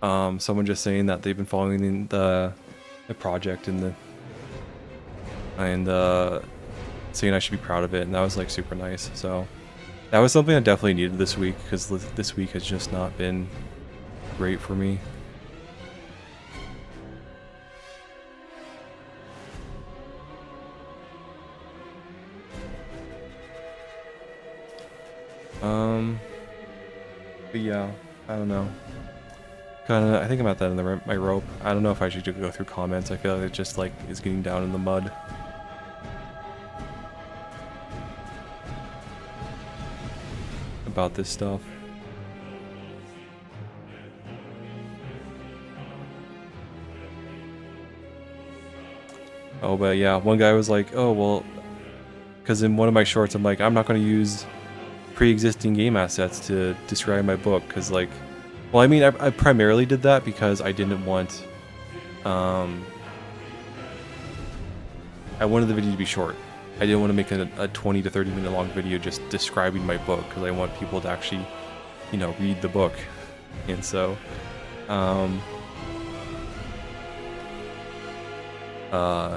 Someone just saying that they've been following the project and saying I should be proud of it, and that was like super nice. So that was something I definitely needed this week, because this week has just not been great for me. But yeah, I don't know. I think I'm at that in my rope. I don't know if I should go through comments. I feel like it just like is getting down in the mud. About this stuff. Oh, but yeah, one guy was like, oh well, because in one of my shorts, I'm like, I'm not going to use pre-existing game assets to describe my book, because like, well, I mean, I primarily did that because I didn't want, I wanted the video to be short. I didn't want to make a 20 to 30 minute long video just describing my book, because I want people to actually, you know, read the book. And so,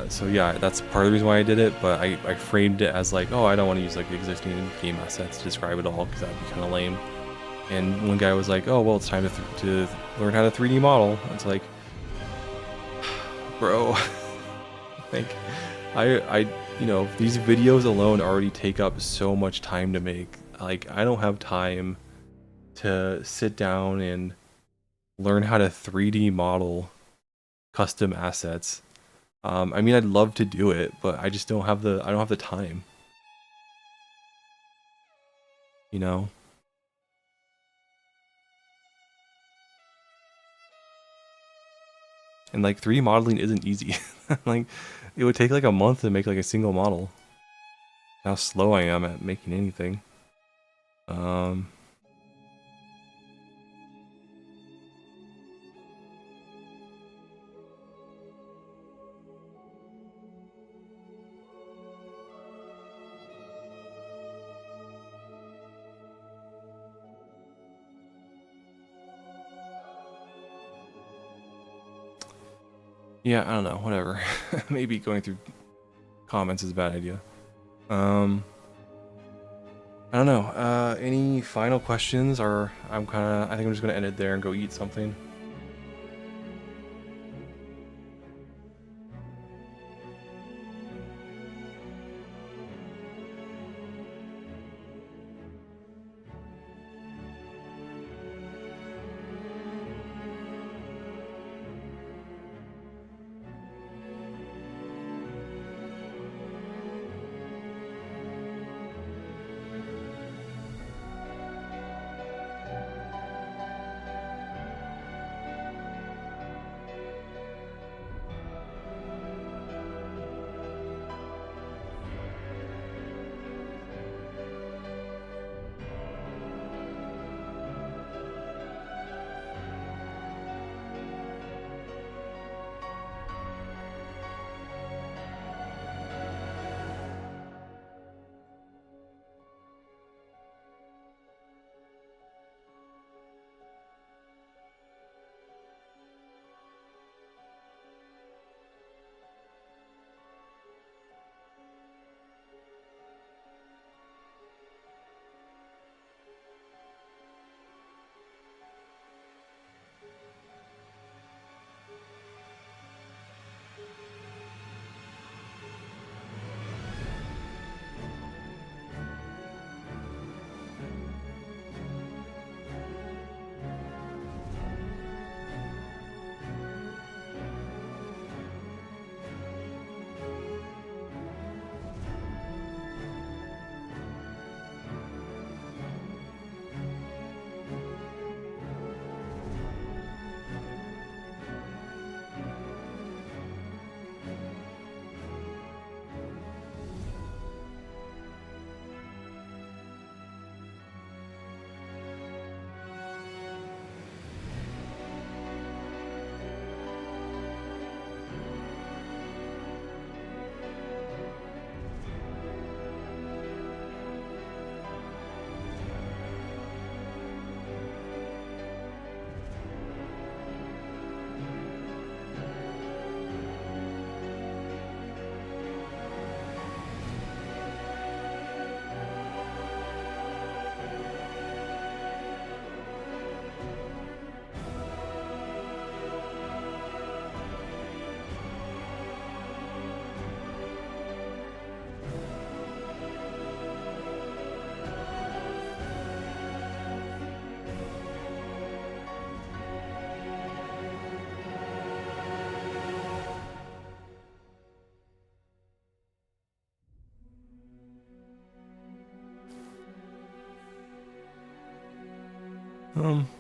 so yeah, that's part of the reason why I did it, but I framed it as like, oh, I don't want to use like the existing game assets to describe it all, because that'd be kind of lame. And one guy was like, oh, well, it's time to learn how to 3D model. It's like, bro, like, you know, these videos alone already take up so much time to make. Like, I don't have time to sit down and learn how to 3D model custom assets. I mean, I'd love to do it, but I just don't have the time. You know? And like 3D modeling isn't easy. Like, it would take like a month to make like a single model. How slow I am at making anything. Yeah, I don't know, whatever. Maybe going through comments is a bad idea. I don't know. Any final questions? Or I think I'm just gonna end it there and go eat something.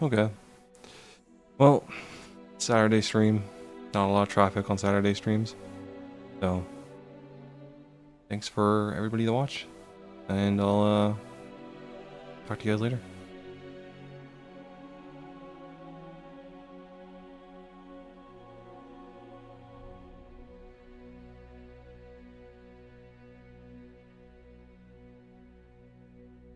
Okay. Well, Saturday stream. Not a lot of traffic on Saturday streams. So, thanks for everybody to watch, and I'll talk to you guys later.